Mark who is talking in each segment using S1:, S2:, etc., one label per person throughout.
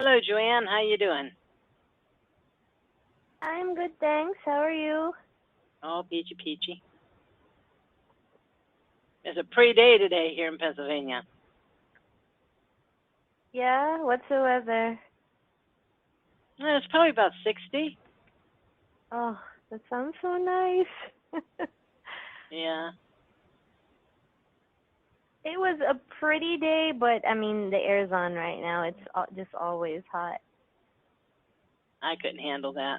S1: Hello, Joanne. How you doing?
S2: I'm good, thanks. How are you?
S1: Oh, peachy peachy. It's a pretty day today here in Pennsylvania.
S2: Yeah, what's the weather?
S1: It's probably about 60.
S2: Oh, that sounds so nice.
S1: Yeah,
S2: It was a pretty day, but I mean, the air's on right now. It's just always hot.
S1: I couldn't handle that.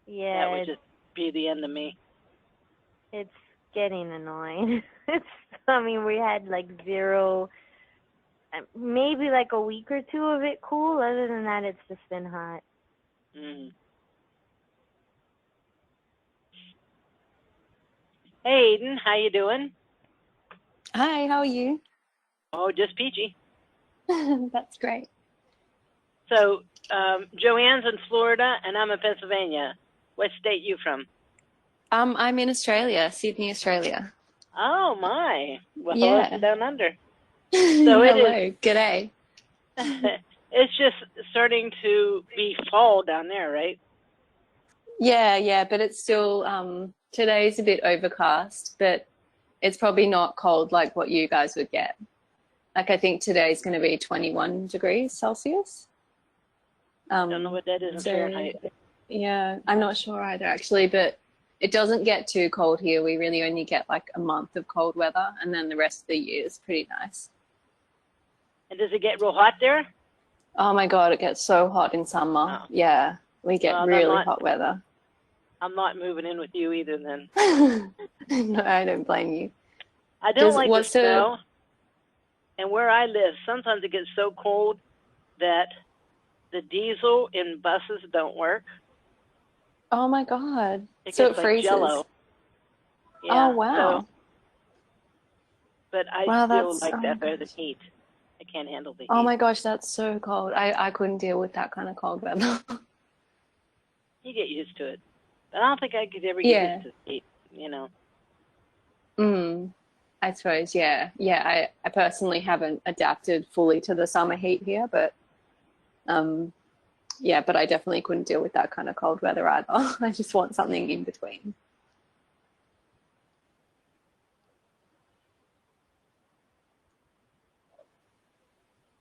S1: That
S2: Yeah,
S1: would just be the end of me.
S2: it's getting annoying. I mean, we had like zero, maybe like a week or two of it cool. Other than that, it's just been hot.
S1: Mm. Hey, Aiden. How you doing?
S3: Hi, how are you?
S1: Oh, just peachy.
S3: That's great.
S1: So, Joanne's in Florida, and I'm in Pennsylvania. What state you from?
S3: I'm in Australia, Sydney, Australia.
S1: Oh, my. Well, hello from
S3: Yeah.
S1: down under. So it is.
S3: Hello, g'day.
S1: It's just starting to be fall down there, right?
S3: Yeah, but it's still today's a bit overcast, but it's probably not cold like what you guys would get. Like I think today's going to be 21 degrees Celsius.
S1: Don't know what that is in
S3: So
S1: Fahrenheit.
S3: yeah, I'm not sure either actually, but it doesn't get too cold here. We really only get like a month of cold weather, and then the rest of the year is pretty nice.
S1: And does it get real hot there?
S3: Oh my God, it gets so hot in summer.
S1: Oh.
S3: Yeah, we get
S1: Well,
S3: really hot weather.
S1: I'm not moving in with you either then.
S3: No, I don't blame you.
S1: I don't like the
S3: What's
S1: snow. And where I live, sometimes it gets so cold that the diesel in buses don't work.
S3: Oh my God.
S1: It
S3: So
S1: gets
S3: it
S1: like
S3: freezes.
S1: jello.
S3: Oh
S1: Yeah.
S3: wow.
S1: So, but I
S3: Wow,
S1: still
S3: that's
S1: like
S3: oh my
S1: that better than
S3: gosh.
S1: heat. I can't handle the
S3: Oh
S1: heat.
S3: my gosh, that's so cold. I couldn't deal with that kind of cold weather.
S1: You get used to it. But I don't think I could ever get used
S3: Yeah.
S1: to the heat, you know.
S3: I suppose, yeah. Yeah, I personally haven't adapted fully to the summer heat here, but yeah, but I definitely couldn't deal with that kind of cold weather either. I just want something in between.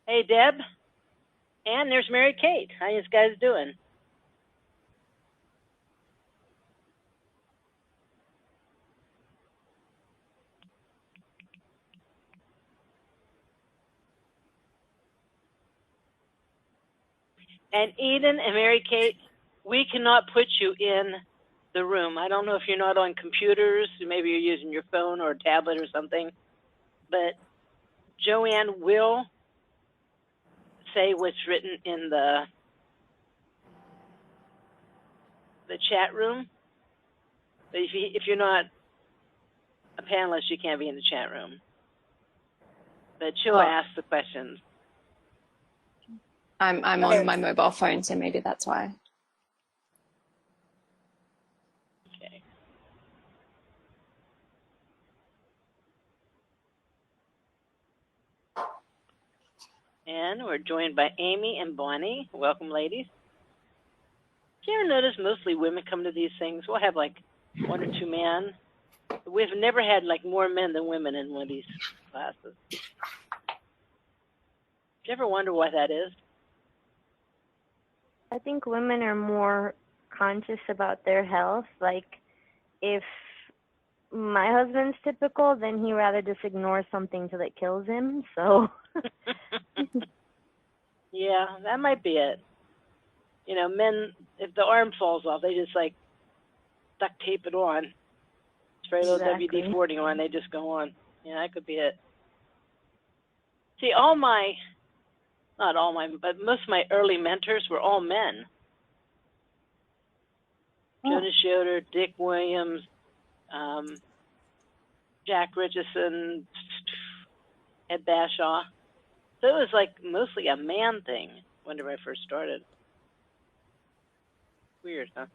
S1: Hey, Deb. And there's Mary Kate. How you guys doing? And Eden and Mary Kate, we cannot put you in the room. I don't know if you're not on computers, maybe you're using your phone or a tablet or something, but Joanne will say what's written in the chat room. But if you're not a panelist, you can't be in the chat room. But she'll ask the questions.
S3: I'm on my mobile phone, so maybe that's why.
S1: Okay. And we're joined by Amy and Bonnie. Welcome, ladies. Do you ever notice mostly women come to these things? We'll have like one or two men. We've never had like more men than women in one of these classes. Do you ever wonder why that is?
S2: I think women are more conscious about their health. Like, if my husband's typical, then he rather just ignores something till it kills him. So.
S1: Yeah, that might be it. You know, men, if the arm falls off, they just like duct tape it on. Spray a little WD-40 on, they just go on. Yeah, that could be it. See, not all my, but most of my early mentors were all men. Jonas Yoder, Dick Williams, Jack Richardson, Ed Bashaw. So it was like mostly a man thing whenever I first started. Weird, huh?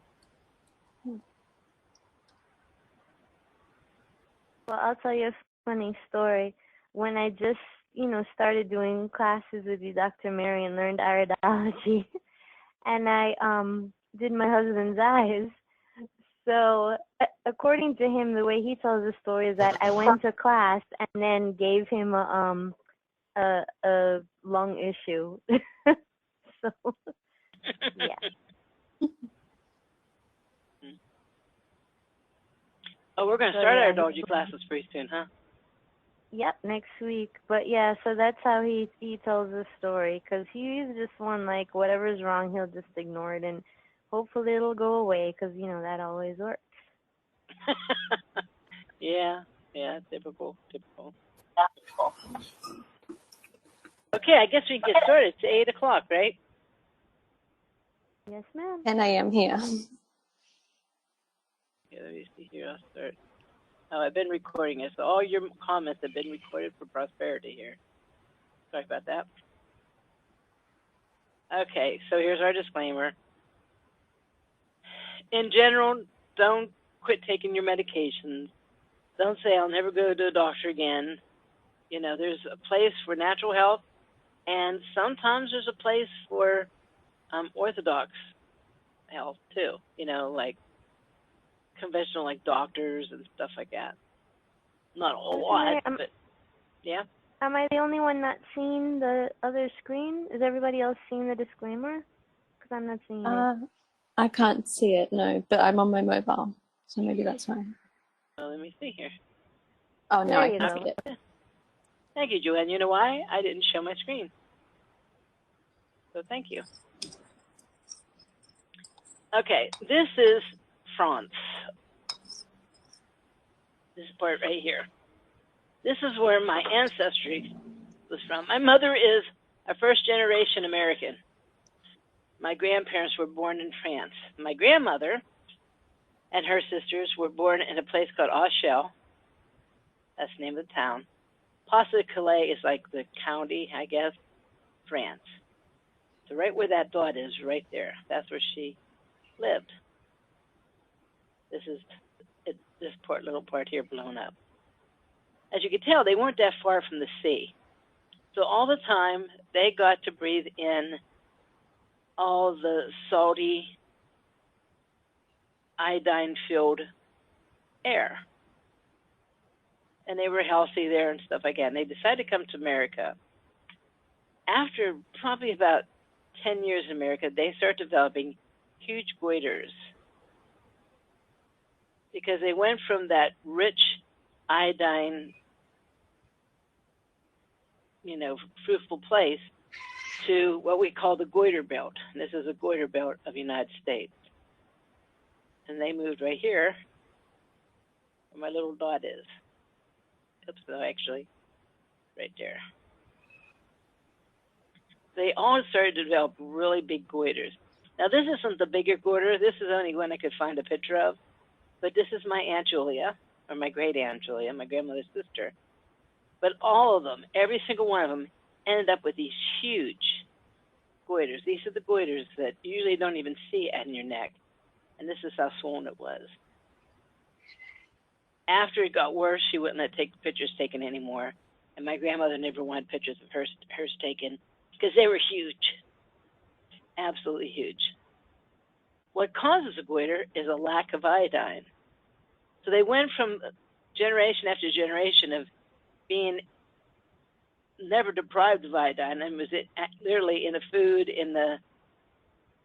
S2: Well, I'll tell you a funny story. When I just started doing classes with you, Dr. Mary, and learned iridology. And I did my husband's eyes. So according to him, the way he tells the story is that I went to class and then gave him a lung issue. So yeah.
S1: Oh, we're going to start our iridology classes pretty soon, huh?
S2: Yep, next week. But yeah, so that's how he tells the story, because he's just one, like, whatever's wrong, he'll just ignore it, and hopefully it'll go away, because, that always works.
S1: Yeah, typical. Okay, I guess we can get started. It's 8 o'clock, right?
S2: Yes, ma'am.
S3: 10 a.m. here.
S1: Yeah, let me see here. I'll start. Oh, I've been recording it, so all your comments have been recorded for prosperity here. Sorry about that. Okay, so here's our disclaimer. In general, don't quit taking your medications. Don't say, I'll never go to a doctor again. There's a place for natural health, and sometimes there's a place for orthodox health, too. Like conventional, like doctors and stuff like that. Not a whole lot, but yeah.
S2: Am I the only one not seeing the other screen? Is everybody else seeing the disclaimer? Because I'm not seeing it.
S3: I can't see it, no, but I'm on my mobile, so maybe that's why.
S1: Well, let me see here.
S3: Oh, no, I can
S2: go.
S3: see it.
S1: Thank you, Joanne. You know why? I didn't show my screen. So thank you. Okay, this is France. This part right here. This is where my ancestry was from. My mother is a first-generation American. My grandparents were born in France. My grandmother and her sisters were born in a place called Auchel. That's the name of the town. Pas-de-Calais is like the county, I guess, France. So right where that dot is, right there, that's where she lived. This is this little part here blown up. As you can tell, they weren't that far from the sea. So all the time, they got to breathe in all the salty, iodine-filled air. And they were healthy there and stuff like that. And they decided to come to America. After probably about 10 years in America, they start developing huge goiters. Because they went from that rich iodine, fruitful place to what we call the goiter belt. And this is a goiter belt of the United States. And they moved right here, where my little dot is. Oops, no, actually, right there. They all started to develop really big goiters. Now, this isn't the bigger goiter. This is only one I could find a picture of. But this is my Aunt Julia, or my great Aunt Julia, my grandmother's sister. But all of them, every single one of them, ended up with these huge goiters. These are the goiters that you usually don't even see in your neck. And this is how swollen it was. After it got worse, she wouldn't let pictures taken anymore. And my grandmother never wanted pictures of hers taken because they were huge, absolutely huge. What causes a goiter is a lack of iodine. So they went from generation after generation of being never deprived of iodine, and was literally in the food, in the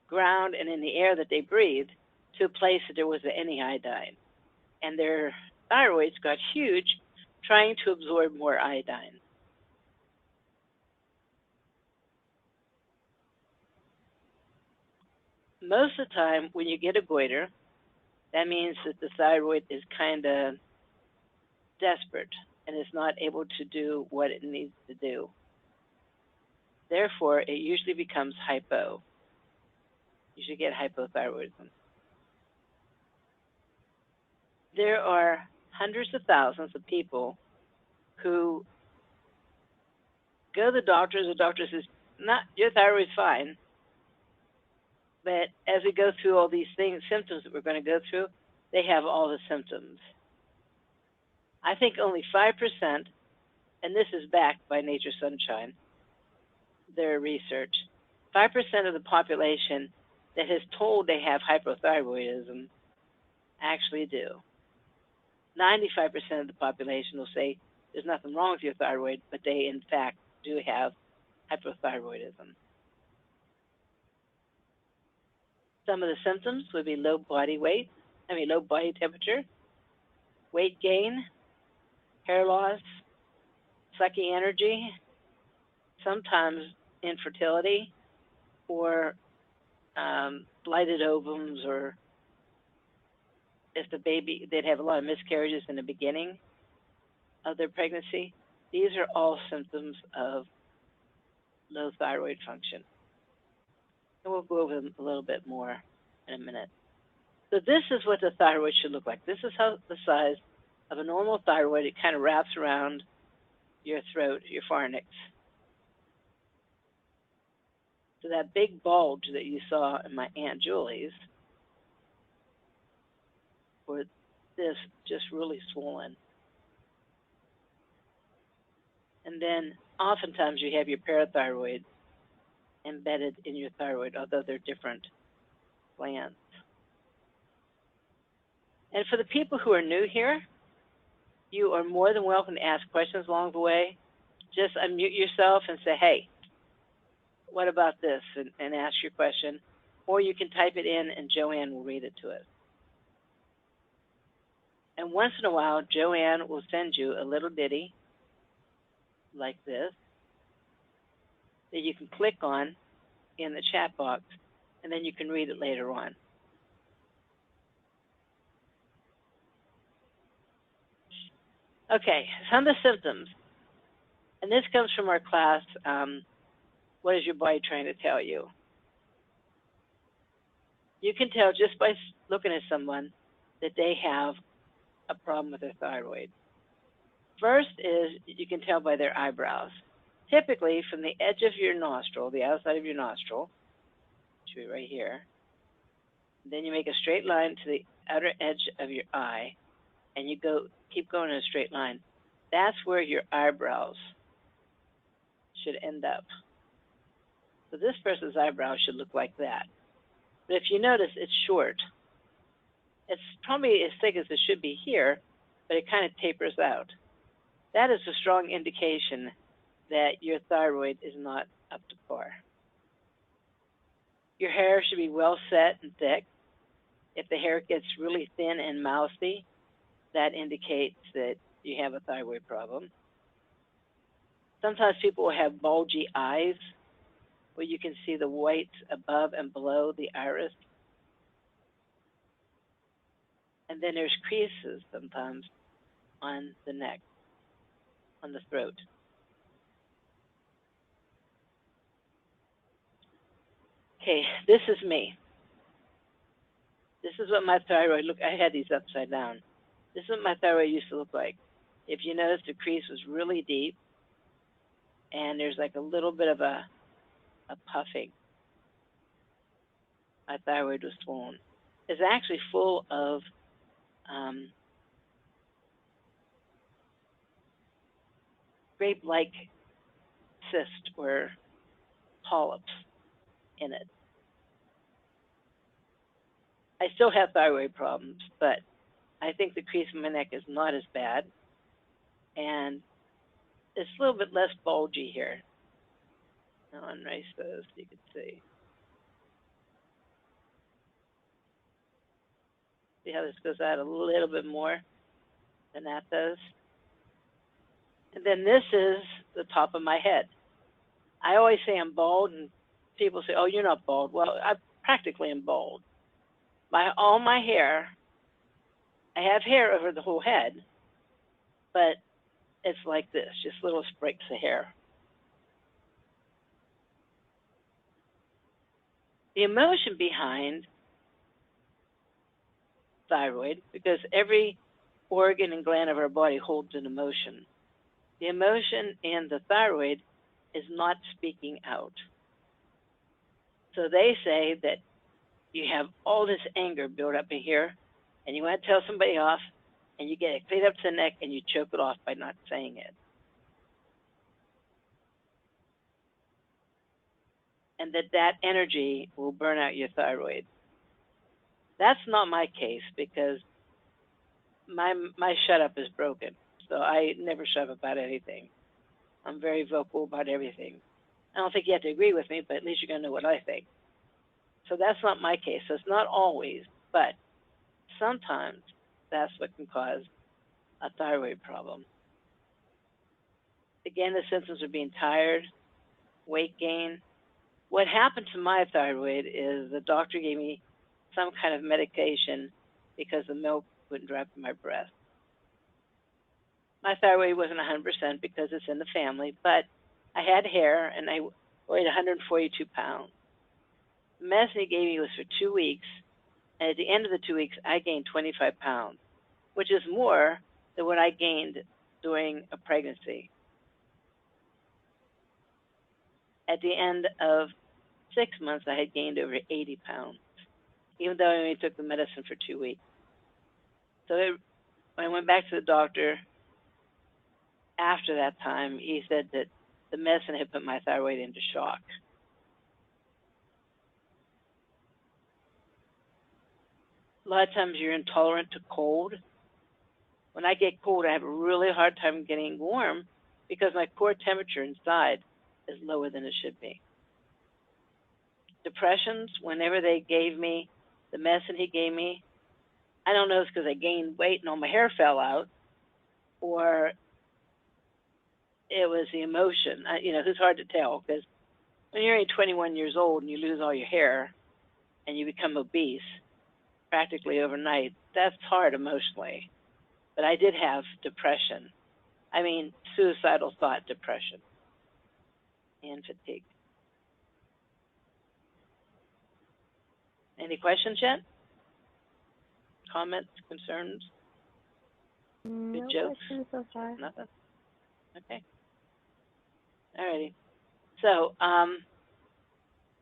S1: ground, and in the air that they breathed, to a place that there wasn't any iodine. And their thyroids got huge, trying to absorb more iodine. Most of the time, when you get a goiter, that means that the thyroid is kind of desperate and is not able to do what it needs to do. Therefore, it usually becomes hypo. You should get hypothyroidism. There are hundreds of thousands of people who go to the doctor. The doctor says, your thyroid's fine. But as we go through all these symptoms that we're going to go through, they have all the symptoms. I think only 5% and this is backed by Nature Sunshine, their research, 5% of the population that is told they have hypothyroidism actually do. 95% of the population will say there's nothing wrong with your thyroid, but they in fact do have hypothyroidism. Some of the symptoms would be low body temperature, weight gain, hair loss, sucky energy, sometimes infertility, or blighted ovums, or if the baby, they'd have a lot of miscarriages in the beginning of their pregnancy. These are all symptoms of low thyroid function. And we'll go over them a little bit more in a minute. So this is what the thyroid should look like. This is how the size of a normal thyroid. It kind of wraps around your throat, your pharynx. So that big bulge that you saw in my Aunt Julie's, or this just really swollen. And then oftentimes you have your parathyroid embedded in your thyroid, although they're different glands. And for the people who are new here, you are more than welcome to ask questions along the way. Just unmute yourself and say, hey, what about this? And ask your question. Or you can type it in and Joanne will read it to us. And once in a while, Joanne will send you a little ditty like this that you can click on in the chat box, and then you can read it later on. Okay, some of the symptoms. And this comes from our class, What is Your Body Trying to Tell You? You can tell just by looking at someone that they have a problem with their thyroid. First is you can tell by their eyebrows. Typically from the edge of your nostril, the outside of your nostril, which would be right here, then you make a straight line to the outer edge of your eye, and you keep going in a straight line. That's where your eyebrows should end up. So this person's eyebrows should look like that. But if you notice, it's short. It's probably as thick as it should be here, but it kind of tapers out. That is a strong indication that your thyroid is not up to par. Your hair should be well set and thick. If the hair gets really thin and mousy, that indicates that you have a thyroid problem. Sometimes people will have bulgy eyes, where you can see the whites above and below the iris. And then there's creases sometimes on the neck, on the throat. Okay, this is me. This is what my thyroid looked. I had these upside down. This is what my thyroid used to look like. If you notice, the crease was really deep, and there's like a little bit of a puffing. My thyroid was swollen. It's actually full of grape-like cyst or polyps in it. I still have thyroid problems, but I think the crease in my neck is not as bad, and it's a little bit less bulgy here. I'll unrace those so you can see. See how this goes out a little bit more than that does? And then this is the top of my head. I always say I'm bald, and people say, oh, you're not bald. Well, I practically am bald. All my hair, I have hair over the whole head, but it's like this, just little sprigs of hair. The emotion behind thyroid, because every organ and gland of our body holds an emotion. The emotion in the thyroid is not speaking out. So they say that you have all this anger built up in here, and you want to tell somebody off, and you get it cleaned up to the neck, and you choke it off by not saying it. and that energy will burn out your thyroid. That's not my case because my shut up is broken. So I never shut up about anything. I'm very vocal about everything. I don't think you have to agree with me, but at least you're going to know what I think. So that's not my case. So it's not always, but sometimes that's what can cause a thyroid problem. Again, the symptoms are being tired, weight gain. What happened to my thyroid is the doctor gave me some kind of medication because the milk wouldn't drop in my breast. My thyroid wasn't 100% because it's in the family, but I had hair and I weighed 142 pounds. The medicine he gave me was for 2 weeks, and at the end of the 2 weeks, I gained 25 pounds, which is more than what I gained during a pregnancy. At the end of 6 months, I had gained over 80 pounds, even though I only took the medicine for 2 weeks. So when I went back to the doctor after that time, he said that the medicine had put my thyroid into shock. A lot of times you're intolerant to cold. When I get cold, I have a really hard time getting warm because my core temperature inside is lower than it should be. Depressions, whenever they gave me the medicine he gave me, I don't know if it's because I gained weight and all my hair fell out, or it was the emotion. It's hard to tell because when you're only 21 years old and you lose all your hair and you become obese practically overnight, that's hard emotionally. But I did have depression. Suicidal thought depression and fatigue. Any questions yet? Comments, concerns?
S2: No
S1: Good jokes?
S2: questions so far.
S1: Nothing? Okay. Alrighty. So,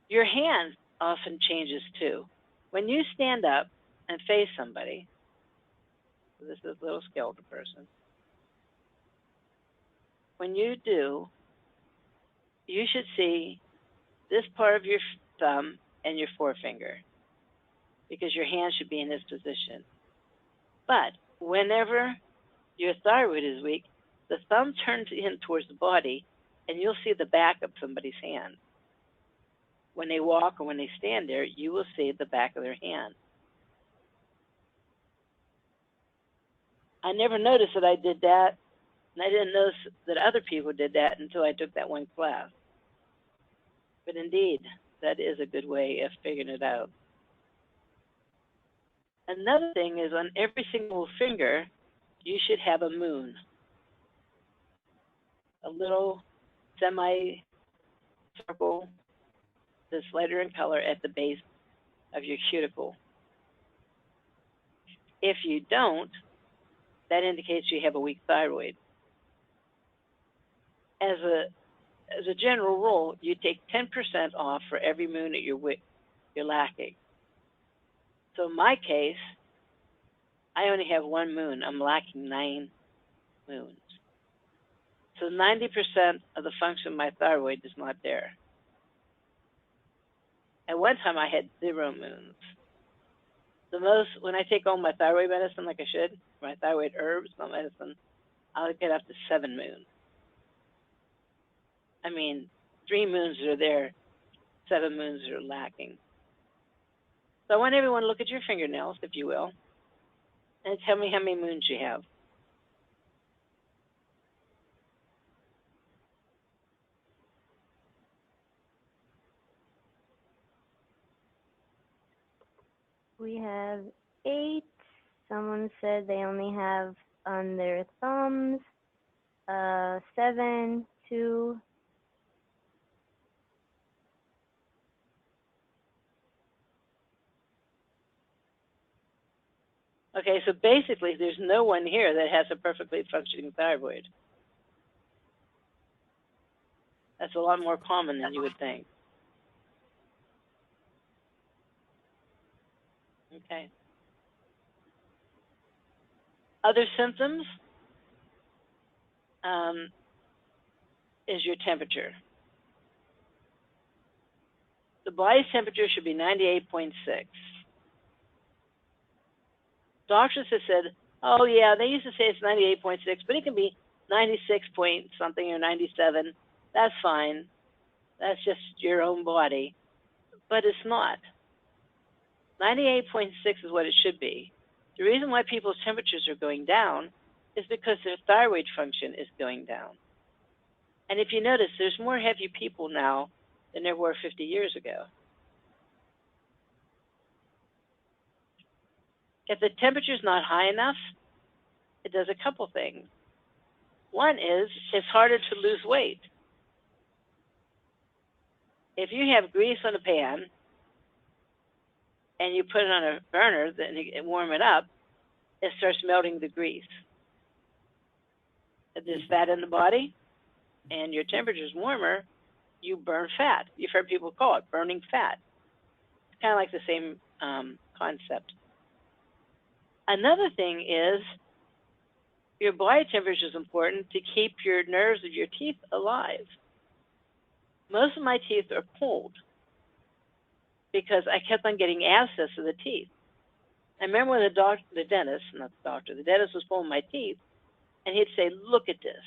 S1: your hand often changes too. When you stand up and face somebody, this is a little skeletal person, when you do, you should see this part of your thumb and your forefinger because your hand should be in this position. But whenever your thyroid is weak, the thumb turns in towards the body and you'll see the back of somebody's hand. When they walk or when they stand there, you will see the back of their hand. I never noticed that I did that, and I didn't notice that other people did that until I took that one class. But indeed, that is a good way of figuring it out. Another thing is on every single finger, you should have a moon. A little semi-circle that's lighter in color at the base of your cuticle. If you don't, that indicates you have a weak thyroid. As a general rule, you take 10% off for every moon that you're lacking. So in my case, I only have one moon. I'm lacking 9 moons. So 90% of the function of my thyroid is not there. At one time, I had 0 moons. When I take all my thyroid medicine like I should, my thyroid herbs, not medicine, I'll get up to 7 moons. 3 moons are there, 7 moons are lacking. So I want everyone to look at your fingernails, if you will, and tell me how many moons you have.
S2: We have 8. Someone said they only have on their thumbs 7, 2.
S1: Okay, so basically there's no one here that has a perfectly functioning thyroid. That's a lot more common than you would think. Okay. Other symptoms is your temperature. the body's temperature should be 98.6. Doctors have said, oh yeah, they used to say it's 98.6, but it can be 96 point something or 97. That's fine. That's just your own body. But it's not. 98.6 is what it should be. The reason why people's temperatures are going down is because their thyroid function is going down. And if you notice, there's more heavy people now than there were 50 years ago. If the temperature's not high enough, it does a couple things. One is it's harder to lose weight. If you have grease on a pan and you put it on a burner and warm it up, it starts melting the grease. If there's fat in the body and your temperature is warmer, you burn fat. You've heard people call it burning fat. It's kind of like the same concept. Another thing is your body temperature is important to keep your nerves of your teeth alive. Most of my teeth are pulled because I kept on getting abscess of the teeth. I remember when the dentist was pulling my teeth, and he'd say, look at this.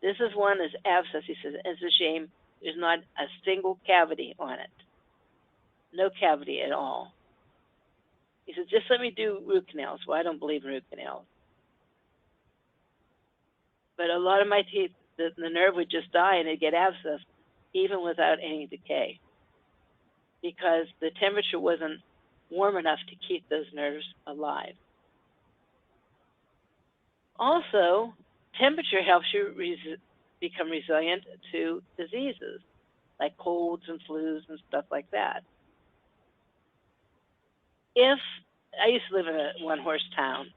S1: This is one is abscess. He says, it's a shame there's not a single cavity on it. No cavity at all. He said, just let me do root canals. Well, I don't believe in root canals. But a lot of my teeth, the nerve would just die and it'd get abscess even without any decay because the temperature wasn't warm enough to keep those nerves alive. Also, temperature helps you become resilient to diseases like colds and flus and stuff like that. If I used to live in a one-horse town,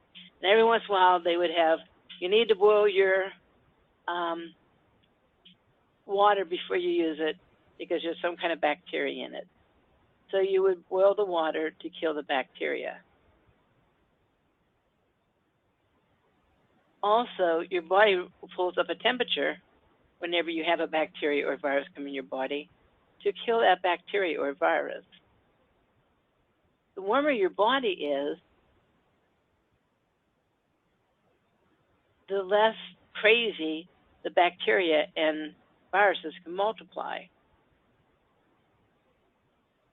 S1: and every once in a while they would have, you need to boil your water before you use it because there's some kind of bacteria in it. So you would boil the water to kill the bacteria. Also, your body pulls up a temperature whenever you have a bacteria or virus come in your body to kill that bacteria or virus. The warmer your body is, the less crazy the bacteria and viruses can multiply.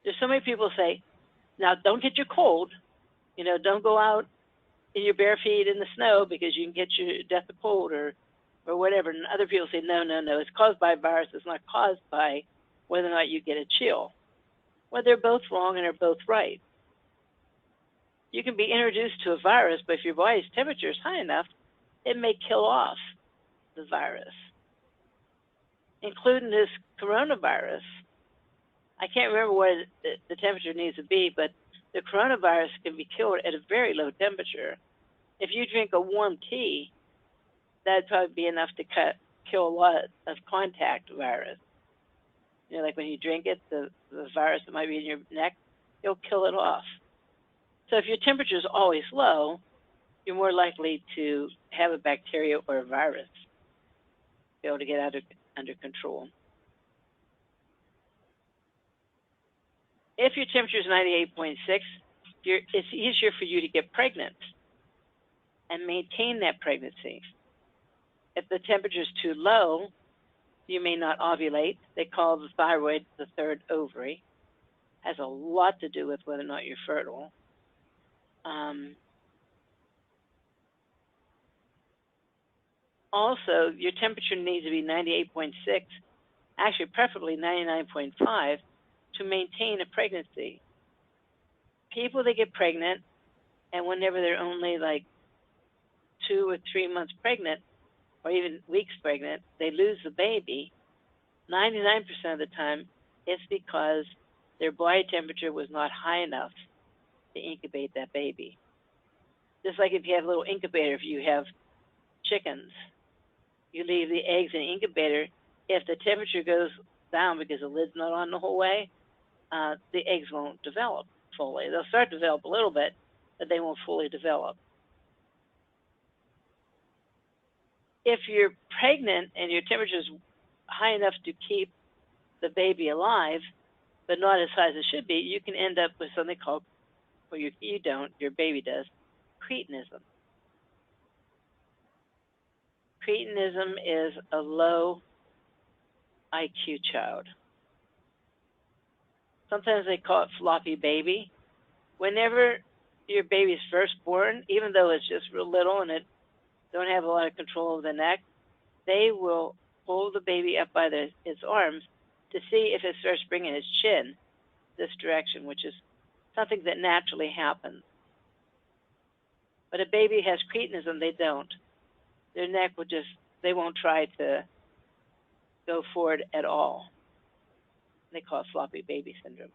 S1: There's so many people say, now don't get your cold, don't go out in your bare feet in the snow because you can get your death of cold or whatever. And other people say, no, it's caused by a virus. It's not caused by whether or not you get a chill. Well, they're both wrong and they're both right. You can be introduced to a virus, but if your body's temperature is high enough, it may kill off the virus, including this coronavirus. I can't remember what the temperature needs to be, but the coronavirus can be killed at a very low temperature. If you drink a warm tea, that'd probably be enough to kill a lot of contact virus. Like when you drink it, the virus that might be in your neck, you'll kill it off. So if your temperature is always low, you're more likely to have a bacteria or a virus be able to get under control. If your temperature is 98.6, it's easier for you to get pregnant and maintain that pregnancy. If the temperature is too low, you may not ovulate. They call the thyroid the third ovary. Has a lot to do with whether or not you're fertile. Also, your temperature needs to be 98.6, actually preferably 99.5, to maintain a pregnancy. People that get pregnant, and whenever they're only like 2 or 3 months pregnant, or even weeks pregnant, they lose the baby. 99% of the time, it's because their body temperature was not high enough to incubate that baby. Just like if you have a little incubator, if you have chickens, you leave the eggs in the incubator. If the temperature goes down because the lid's not on the whole way, the eggs won't develop fully. They'll start to develop a little bit, but they won't fully develop. If you're pregnant and your temperature is high enough to keep the baby alive, but not as high as it should be, you can end up with something called, well, you don't, your baby does, cretinism. Cretinism is a low IQ child. Sometimes they call it floppy baby. Whenever your baby's first born, even though it's just real little and it don't have a lot of control of the neck, they will hold the baby up by its arms to see if it starts bringing its chin this direction, which is something that naturally happens. But a baby has cretinism, they don't. Their neck will just, they won't try to go forward at all. They call it floppy baby syndrome.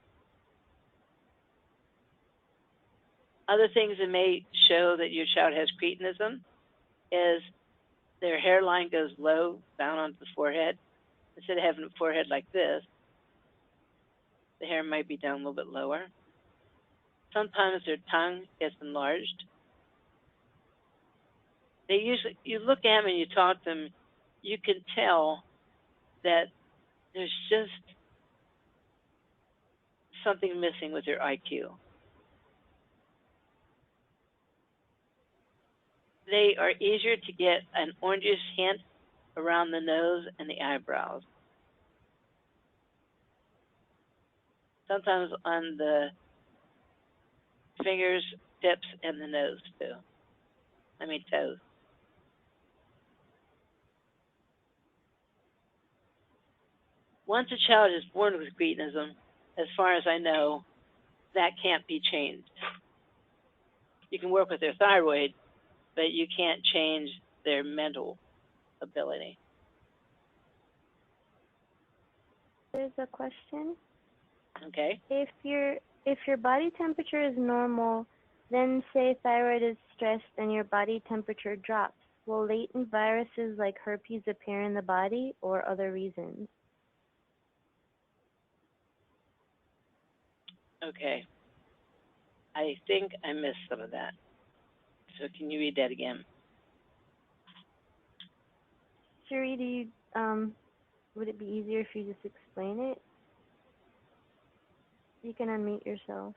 S1: Other things that may show that your child has cretinism is their hairline goes low down onto the forehead. Instead of having a forehead like this, the hair might be down a little bit lower. Sometimes their tongue gets enlarged. They usually, you look at them and you talk to them, you can tell that there's just something missing with their IQ. They are easier to get an orangish hint around the nose and the eyebrows. Sometimes on the fingers, tips, and the nose too. Toes. Once a child is born with cretinism, as far as I know, that can't be changed. You can work with their thyroid, but you can't change their mental ability.
S2: There's a question.
S1: Okay.
S2: If your body temperature is normal, then say thyroid is stressed and your body temperature drops, will latent viruses like herpes appear in the body or other reasons?
S1: Okay. I think I missed some of that. So can you read that again?
S2: Sheree, do you, would it be easier if you just explain it? You can unmute yourself.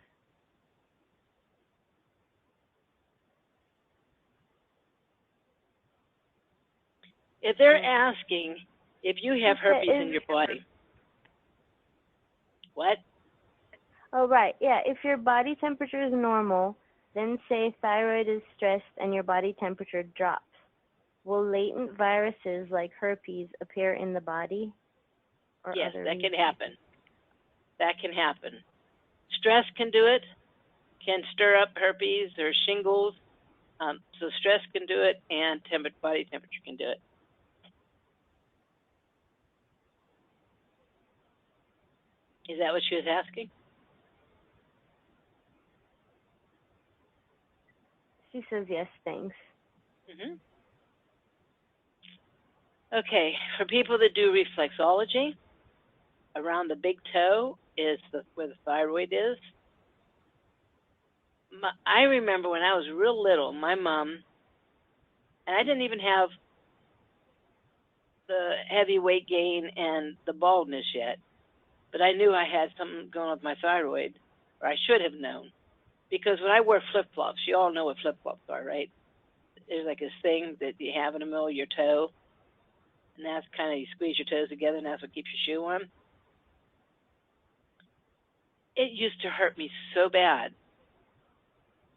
S1: If they're asking if you have herpes in your body. What?
S2: Oh, right. Yeah, if your body temperature is normal, then say thyroid is stressed and your body temperature drops, will latent viruses like herpes appear in the body? Or
S1: yes,
S2: other
S1: that
S2: reasons?
S1: can happen. That can happen. Stress can do it, can stir up herpes or shingles. So stress can do it, and body temperature can do it. Is that what she was asking?
S2: She says yes, thanks.
S1: Mm-hmm. Okay, for people that do reflexology, around the big toe is where the thyroid is. I remember when I was real little, my mom, and I didn't even have the heavy weight gain and the baldness yet, but I knew I had something going on with my thyroid, or I should have known. Because when I wear flip-flops, you all know what flip-flops are, right? There's like this thing that you have in the middle of your toe, and that's kind of, you squeeze your toes together, and that's what keeps your shoe on. It used to hurt me so bad.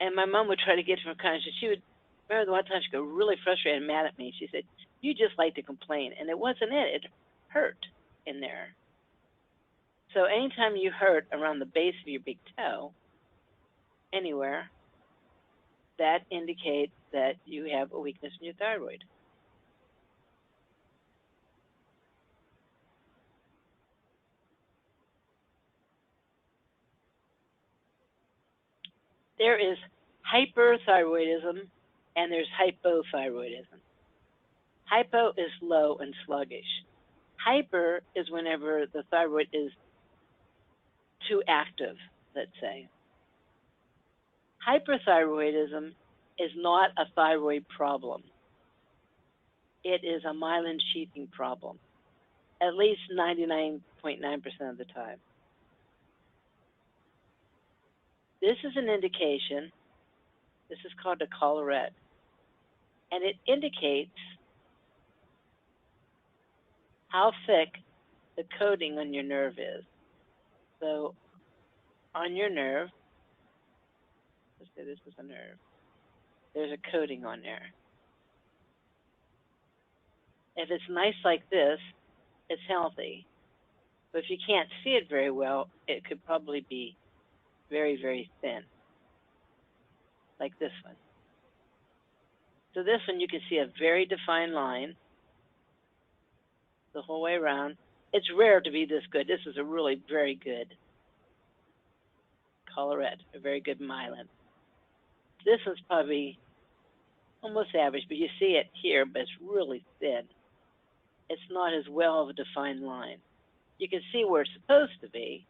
S1: And my mom would try to get from conscience. She would, remember the one time she got really frustrated and mad at me. She said, you just like to complain. And it wasn't it. It hurt in there. So anytime you hurt around the base of your big toe, anywhere, that indicates that you have a weakness in your thyroid. There is hyperthyroidism and there's hypothyroidism. Hypo is low and sluggish. Hyper is whenever the thyroid is too active, let's say. Hyperthyroidism is not a thyroid problem. It is a myelin sheathing problem, at least 99.9% of the time. This is an indication. This is called a collarette. And it indicates how thick the coating on your nerve is. So on your nerve, let's say this is a nerve, there's a coating on there. If it's nice like this, it's healthy. But if you can't see it very well, it could probably be very, very thin, like this one. So this one, you can see a very defined line the whole way around. It's rare to be this good. This is a really very good collarette, a very good myelin. This is probably almost average, but you see it here, but it's really thin. It's not as well of a defined line. You can see where it's supposed to be,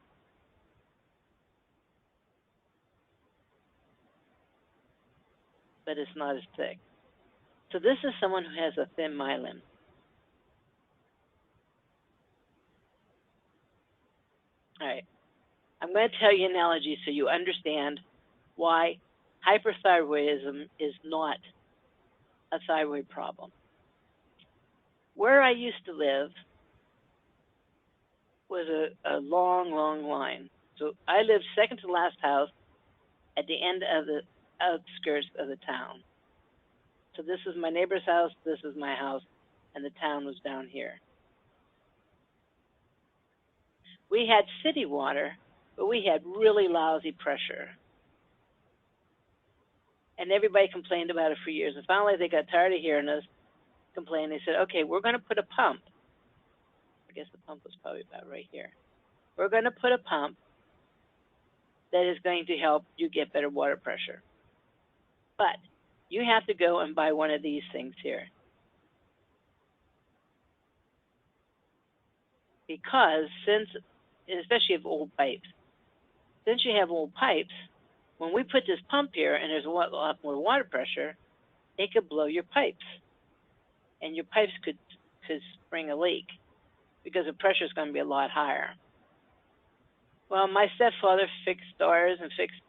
S1: but it's not as thick. So this is someone who has a thin myelin. All right, I'm going to tell you an analogy so you understand why hyperthyroidism is not a thyroid problem. Where I used to live was a long, long line. So I lived second to last house at the end of the outskirts of the town. So this is my neighbor's house, this is my house, and the town was down here. We had city water, but we had really lousy pressure. And everybody complained about it for years. And finally, they got tired of hearing us complain. They said, okay, we're going to put a pump. I guess the pump was probably about right here. We're going to put a pump that is going to help you get better water pressure. But you have to go and buy one of these things here. Because since, especially if old pipes, since you have old pipes, when we put this pump here and there's a lot more water pressure, it could blow your pipes. And your pipes could spring a leak because the pressure is going to be a lot higher. Well, my stepfather fixed ours and fixed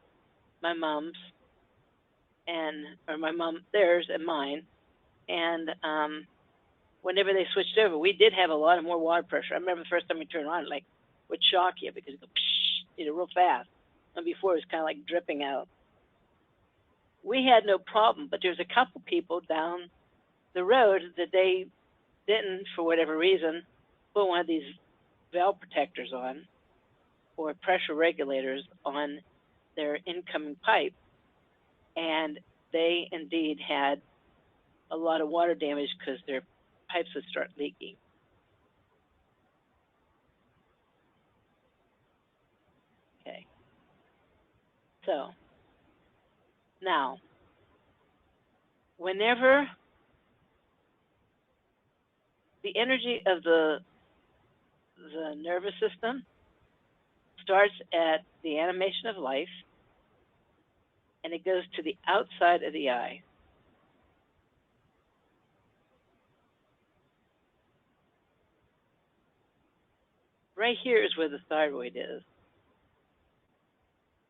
S1: my mom's, or my mom, theirs and mine. And whenever they switched over, we did have a lot of more water pressure. I remember the first time we turned on, it like would shock you because it would go real fast. And before it was kind of like dripping out. We had no problem, but there's a couple people down the road that they didn't, for whatever reason, put one of these valve protectors on or pressure regulators on their incoming pipe. And they indeed had a lot of water damage because their pipes would start leaking. Okay. So, now, whenever the energy of the nervous system starts at the animation of life, and it goes to the outside of the eye. Right here is where the thyroid is,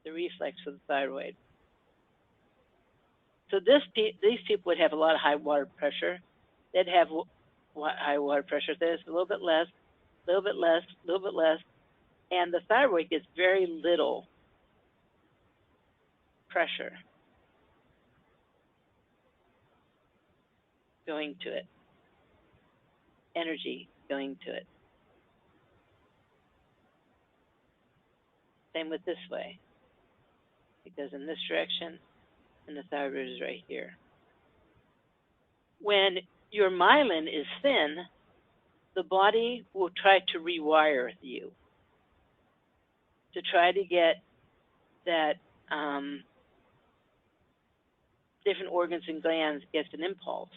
S1: the reflex of the thyroid. So these people would have a lot of high water pressure. They'd have high water pressure. There's a little bit less, a little bit less, a little bit less. And the thyroid gets very little pressure going to it, energy going to it. Same with this way. It goes in this direction, and the thyroid is right here. When your myelin is thin, the body will try to rewire you to try to get that different organs and glands gets an impulse.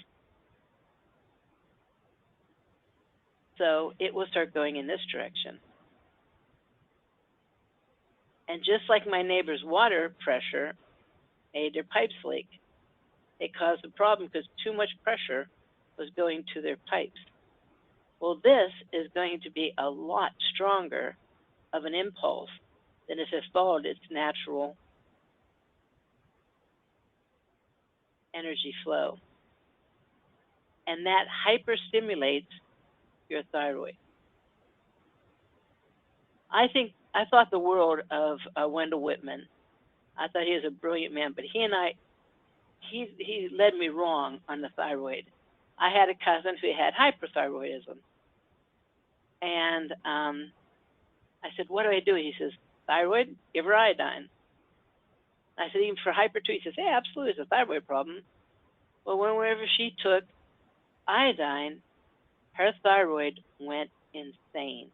S1: So it will start going in this direction. And just like my neighbor's water pressure made their pipes leak, it caused a problem because too much pressure was going to their pipes. Well, this is going to be a lot stronger of an impulse than if it followed its natural energy flow. And that hyperstimulates your thyroid. I thought the world of Wendell Whitman. I thought he was a brilliant man, but he led me wrong on the thyroid. I had a cousin who had hyperthyroidism. And I said, what do I do? He says, thyroid, give her iodine. I said, even for hyper too? He says, yeah, absolutely, it's a thyroid problem. Well, whenever she took iodine, her thyroid went insane.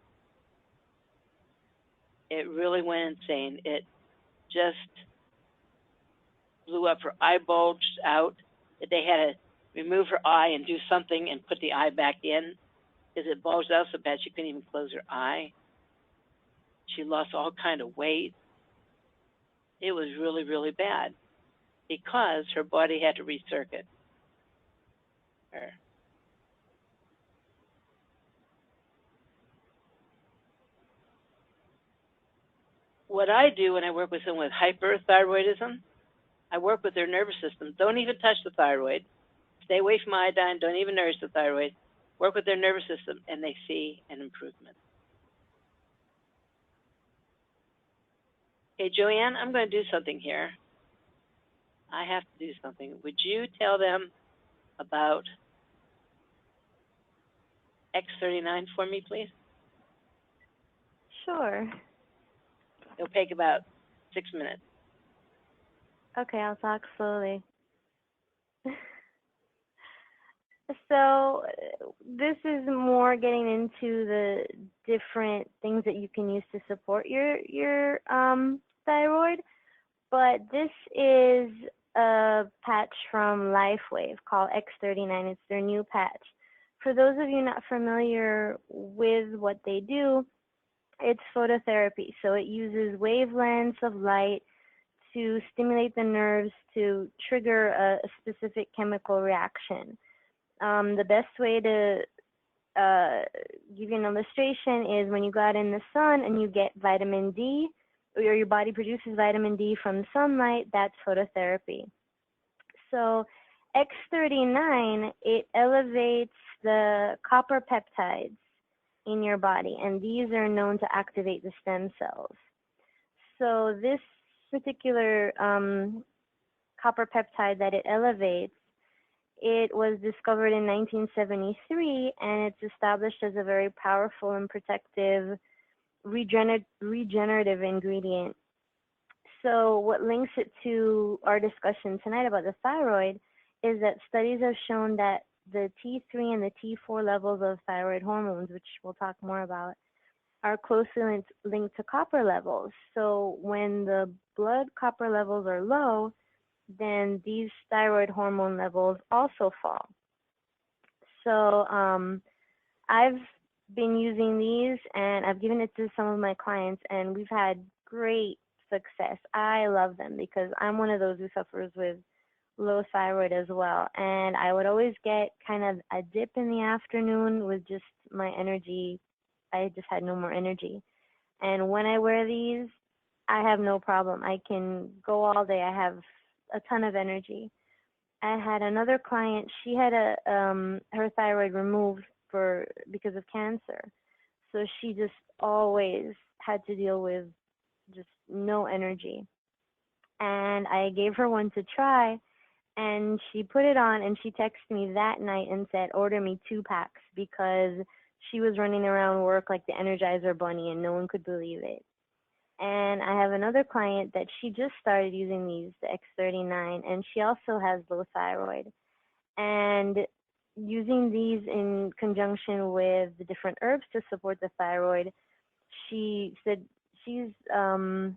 S1: It really went insane. It just blew up. Her eye bulged out. They had to remove her eye and do something and put the eye back in because it bulged out so bad she couldn't even close her eye. She lost all kind of weight. It was really, really bad because her body had to recircuit her. What I do when I work with someone with hyperthyroidism, I work with their nervous system. Don't even touch the thyroid. Stay away from iodine. Don't even nourish the thyroid. Work with their nervous system, and they see an improvement. Okay, Joanne, I'm going to do something here. I have to do something. Would you tell them about X39 for me, please?
S2: Sure.
S1: It'll take about 6 minutes.
S2: Okay, I'll talk slowly. So this is more getting into the different things that you can use to support your thyroid, but this is a patch from LifeWave called X39. It's their new patch. For those of you not familiar with what they do, it's phototherapy. So it uses wavelengths of light to stimulate the nerves to trigger a specific chemical reaction. The best way to give you an illustration is when you go out in the sun and you get vitamin D, or your body produces vitamin D from sunlight, that's phototherapy. So X39, it elevates the copper peptides in your body, and these are known to activate the stem cells. So this particular copper peptide that it elevates, it was discovered in 1973, and it's established as a very powerful and protective regenerative ingredient. So what links it to our discussion tonight about the thyroid is that studies have shown that the T3 and the T4 levels of thyroid hormones, which we'll talk more about, are closely linked to copper levels. So when the blood copper levels are low, then these thyroid hormone levels also fall. So I've been using these, and I've given it to some of my clients, and we've had great success. I love them because I'm one of those who suffers with low thyroid as well, and I would always get kind of a dip in the afternoon with just my energy. I just had no more energy. And when I wear these, I have no problem. I can go all day. I have a ton of energy. I had another client, she had her thyroid removed because of cancer. So she just always had to deal with just no energy. And I gave her one to try, and she put it on, and she texted me that night and said, order me 2 packs, because she was running around work like the Energizer Bunny, and no one could believe it. And I have another client that she just started using these, the X39, and she also has low thyroid. And using these in conjunction with the different herbs to support the thyroid, she said she's in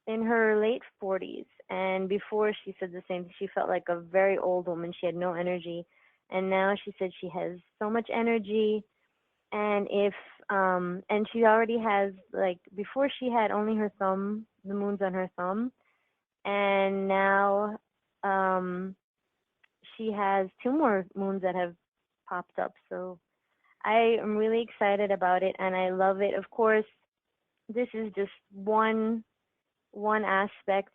S2: her late 40s. And before, she said the same. She felt like a very old woman. She had no energy. And now she said she has so much energy. And and she already has, like, before she had only her thumb, the moons on her thumb, and now she has 2 more moons that have popped up. So I am really excited about it, and I love it. Of course, this is just one aspect.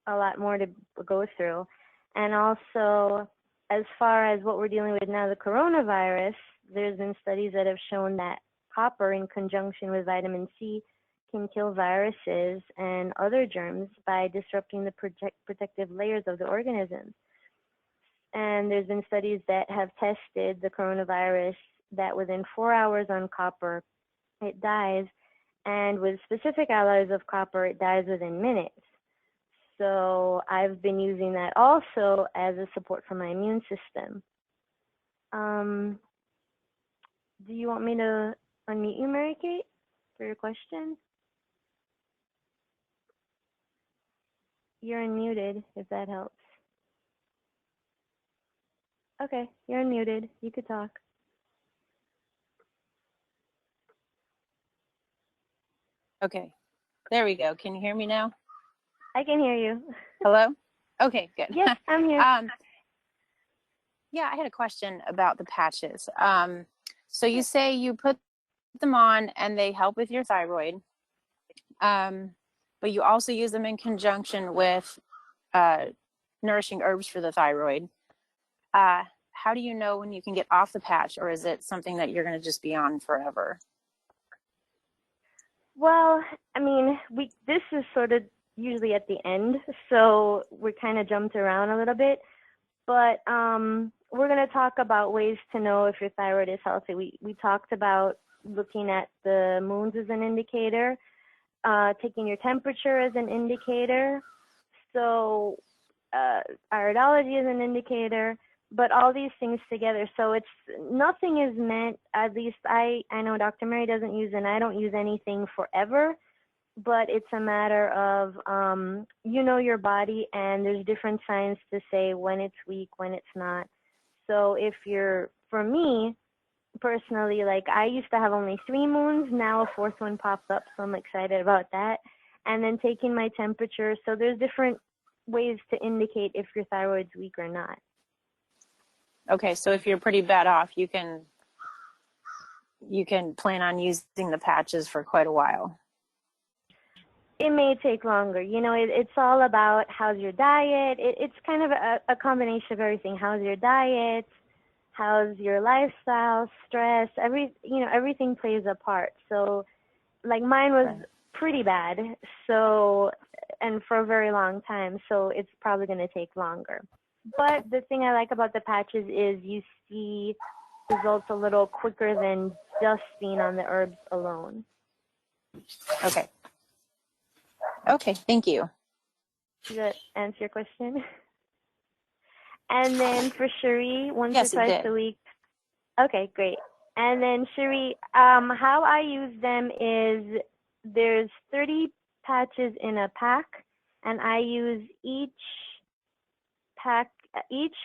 S2: a lot more to go through. And also, as far as what we're dealing with now, the coronavirus, there's been studies that have shown that copper in conjunction with vitamin C can kill viruses and other germs by disrupting the protective layers of the organism. And there's been studies that have tested the coronavirus that within 4 hours on copper, it dies. And with specific alloys of copper, it dies within minutes. So I've been using that also as a support for my immune system. Do you want me to unmute you, Mary Kate, for your question? You're unmuted, if that helps. Okay, you're unmuted. You could talk.
S4: Okay, there we go. Can you hear me now?
S2: I can hear you.
S4: Hello? Okay, good.
S2: Yes, I'm here.
S4: Yeah, I had a question about the patches. So you say you put them on and they help with your thyroid, but you also use them in conjunction with nourishing herbs for the thyroid. How do you know when you can get off the patch, or is it something that you're going to just be on forever?
S2: Well, I mean, this is sort of usually at the end, so we kind of jumped around a little bit. But we're going to talk about ways to know if your thyroid is healthy. We talked about looking at the moons as an indicator, taking your temperature as an indicator. So iridology is an indicator, but all these things together. So nothing is meant, at least I know Dr. Mary doesn't use, and I don't use anything forever, but it's a matter of, you know your body, and there's different signs to say when it's weak, when it's not. So for me, personally, like I used to have only 3 moons, now a 4th one popped up, so I'm excited about that. And then taking my temperature, so there's different ways to indicate if your thyroid's weak or not.
S4: Okay, so if you're pretty bad off, you can plan on using the patches for quite a while.
S2: It may take longer. You know, it's all about how's your diet. It's kind of a combination of everything. How's your diet? How's your lifestyle? Stress? Everything plays a part. So, like mine was pretty bad. So, and for a very long time. So it's probably going to take longer. But the thing I like about the patches is you see results a little quicker than just being on the herbs alone.
S4: Okay. Okay, thank you.
S2: Does that answer your question? And then for Cherie, once
S4: Yes,
S2: or twice a week. Okay, great. And then Cherie, how I use them is there's 30 patches in a pack, and I use each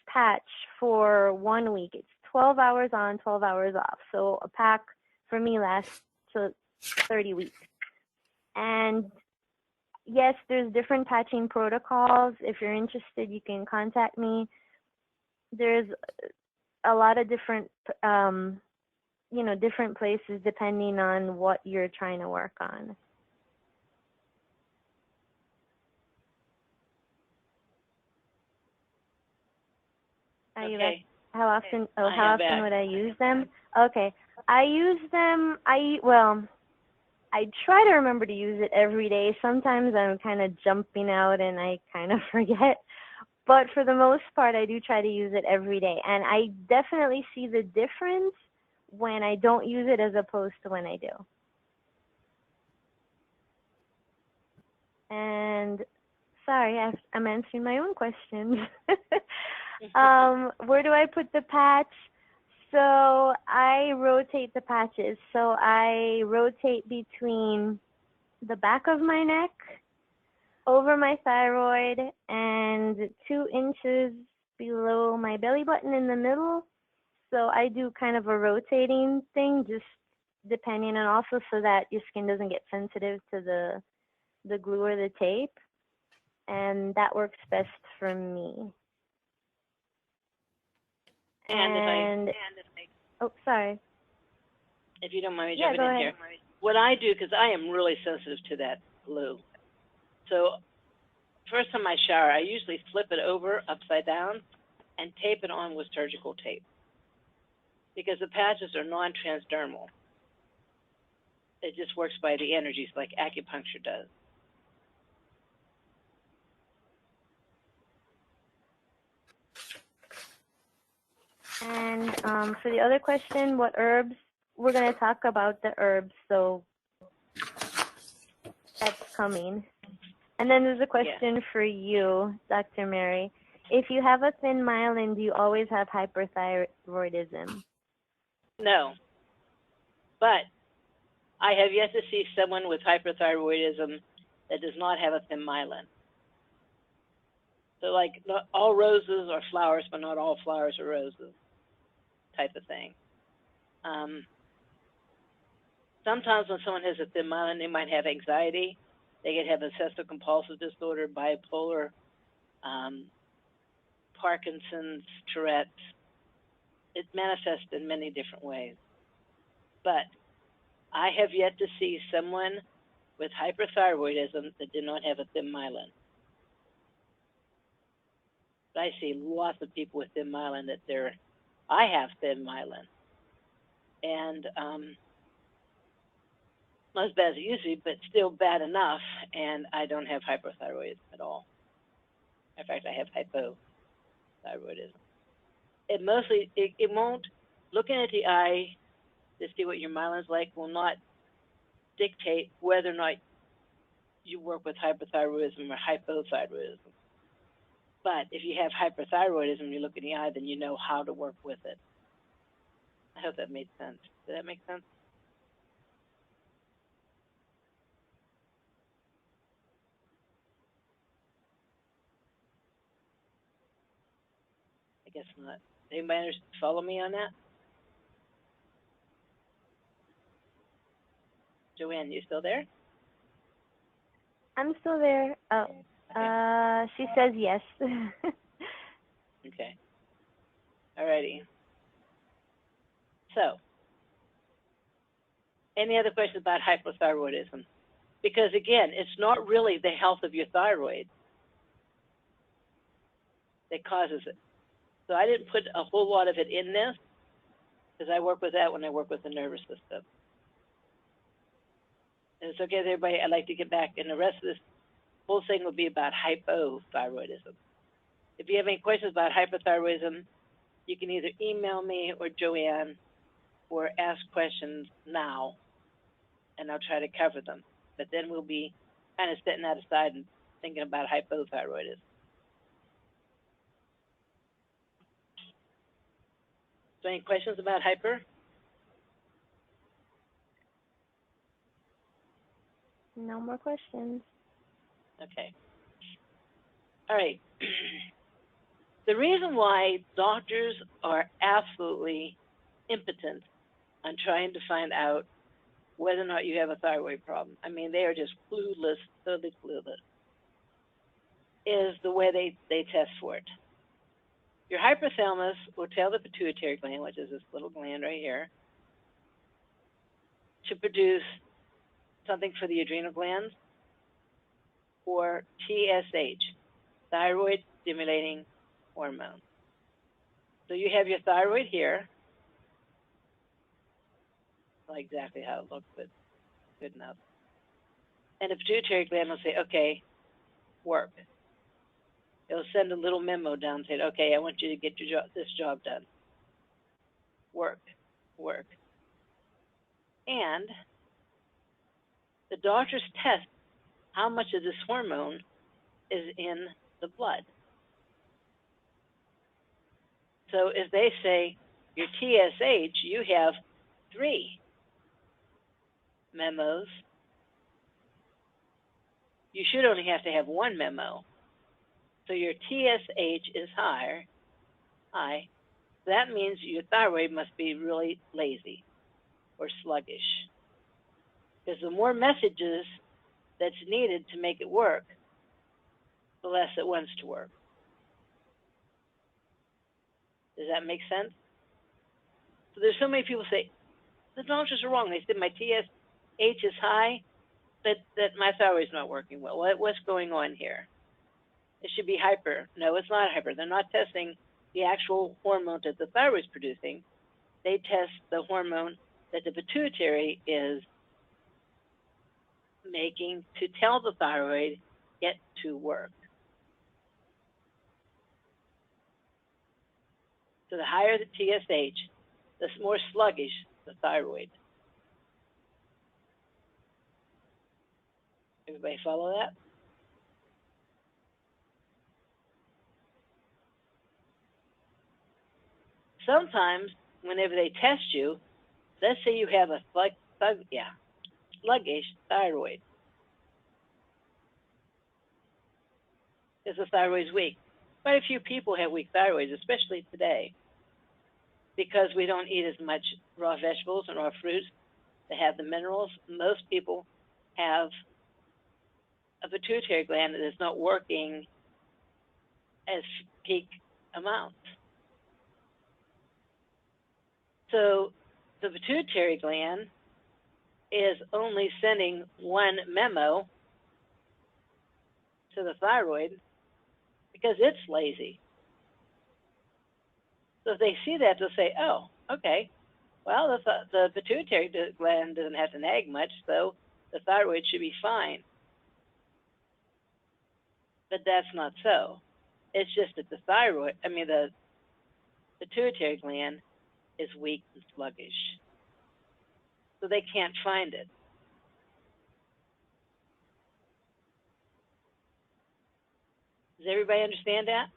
S2: patch for 1 week. It's 12 hours on, 12 hours off. So a pack for me lasts to 30 weeks. And yes, there's different patching protocols. If you're interested, you can contact me. There's a lot of different, different places depending on what you're trying to work on.
S1: Okay.
S2: How often would I use them? Okay. I use them, I try to remember to use it every day. Sometimes I'm kind of jumping out and I kind of forget. But for the most part, I do try to use it every day. And I definitely see the difference when I don't use it as opposed to when I do. And sorry, I'm answering my own questions. Where do I put the patch? So I rotate the patches. So I rotate between the back of my neck, over my thyroid, and 2 inches below my belly button in the middle. So I do kind of a rotating thing, just depending, and also so that your skin doesn't get sensitive to the glue or the tape. And that works best for me. Oh, sorry.
S1: If you don't mind me jumping in here. What I do, because I am really sensitive to that glue. So first time I shower, I usually flip it over upside down and tape it on with surgical tape because the patches are non-transdermal. It just works by the energies like acupuncture does.
S2: And for the other question, what herbs? We're going to talk about the herbs, so that's coming. And then there's a question for you, Dr. Mary. If you have a thin myelin, do you always have hyperthyroidism?
S1: No, but I have yet to see someone with hyperthyroidism that does not have a thin myelin. So like not all roses are flowers, but not all flowers are roses type of thing. Sometimes when someone has a thin myelin, they might have anxiety. They could have obsessive-compulsive disorder, bipolar, Parkinson's, Tourette's. It manifests in many different ways. But I have yet to see someone with hyperthyroidism that did not have a thin myelin. But I see lots of people with thin myelin that I have thin myelin. And not as bad as it used to be, but still bad enough, and I don't have hyperthyroidism at all. In fact, I have hypothyroidism. It won't, looking at the eye to see what your myelin's like will not dictate whether or not you work with hyperthyroidism or hypothyroidism. But if you have hyperthyroidism, you look in the eye, then you know how to work with it. I hope that made sense. Did that make sense? I guess not. Anybody follow me on that? Joanne, you still there?
S2: I'm still there. Oh, okay. She says yes.
S1: Okay. Alrighty. So, any other questions about hypothyroidism? Because again, it's not really the health of your thyroid that causes it. So I didn't put a whole lot of it in this because I work with that when I work with the nervous system. And it's okay with everybody. I'd like to get back, and the rest of this whole thing will be about hypothyroidism. If you have any questions about hypothyroidism, you can either email me or Joanne or ask questions now, and I'll try to cover them. But then we'll be kind of setting that aside and thinking about hypothyroidism. So any questions about hyper?
S2: No more questions.
S1: Okay. All right. The reason why doctors are absolutely impotent on trying to find out whether or not you have a thyroid problem, I mean, they are just clueless, totally clueless, is the way they test for it. Your hypothalamus will tell the pituitary gland, which is this little gland right here, to produce something for the adrenal glands, or TSH, thyroid stimulating hormone. So you have your thyroid here. Not exactly how it looks, but good enough. And the pituitary gland will say, okay, work. It'll send a little memo down saying, okay, I want you to get this job done. Work, work. And the doctors test how much of this hormone is in the blood. So if they say your TSH, you have 3 memos, you should only have to have 1 memo. So your TSH is high. That means your thyroid must be really lazy or sluggish. Because the more messages that's needed to make it work, the less it wants to work. Does that make sense? So there's so many people say, the doctors are wrong. They said my TSH is high, but that my thyroid's not working well. What's going on here? It should be hyper. No, it's not hyper. They're not testing the actual hormone that the thyroid is producing. They test the hormone that the pituitary is making to tell the thyroid, get to work. So the higher the TSH, the more sluggish the thyroid. Everybody follow that? Sometimes, whenever they test you, let's say you have a sluggish thyroid, because the thyroid's weak. Quite a few people have weak thyroids, especially today, because we don't eat as much raw vegetables and raw fruits that have the minerals. Most people have a pituitary gland that is not working as peak amounts. So the pituitary gland is only sending one memo to the thyroid because it's lazy. So if they see that, they'll say, oh, okay, well, the pituitary gland doesn't have to nag much, so the thyroid should be fine. But that's not so. It's just that the pituitary gland is weak and sluggish. So they can't find it. Does everybody understand that?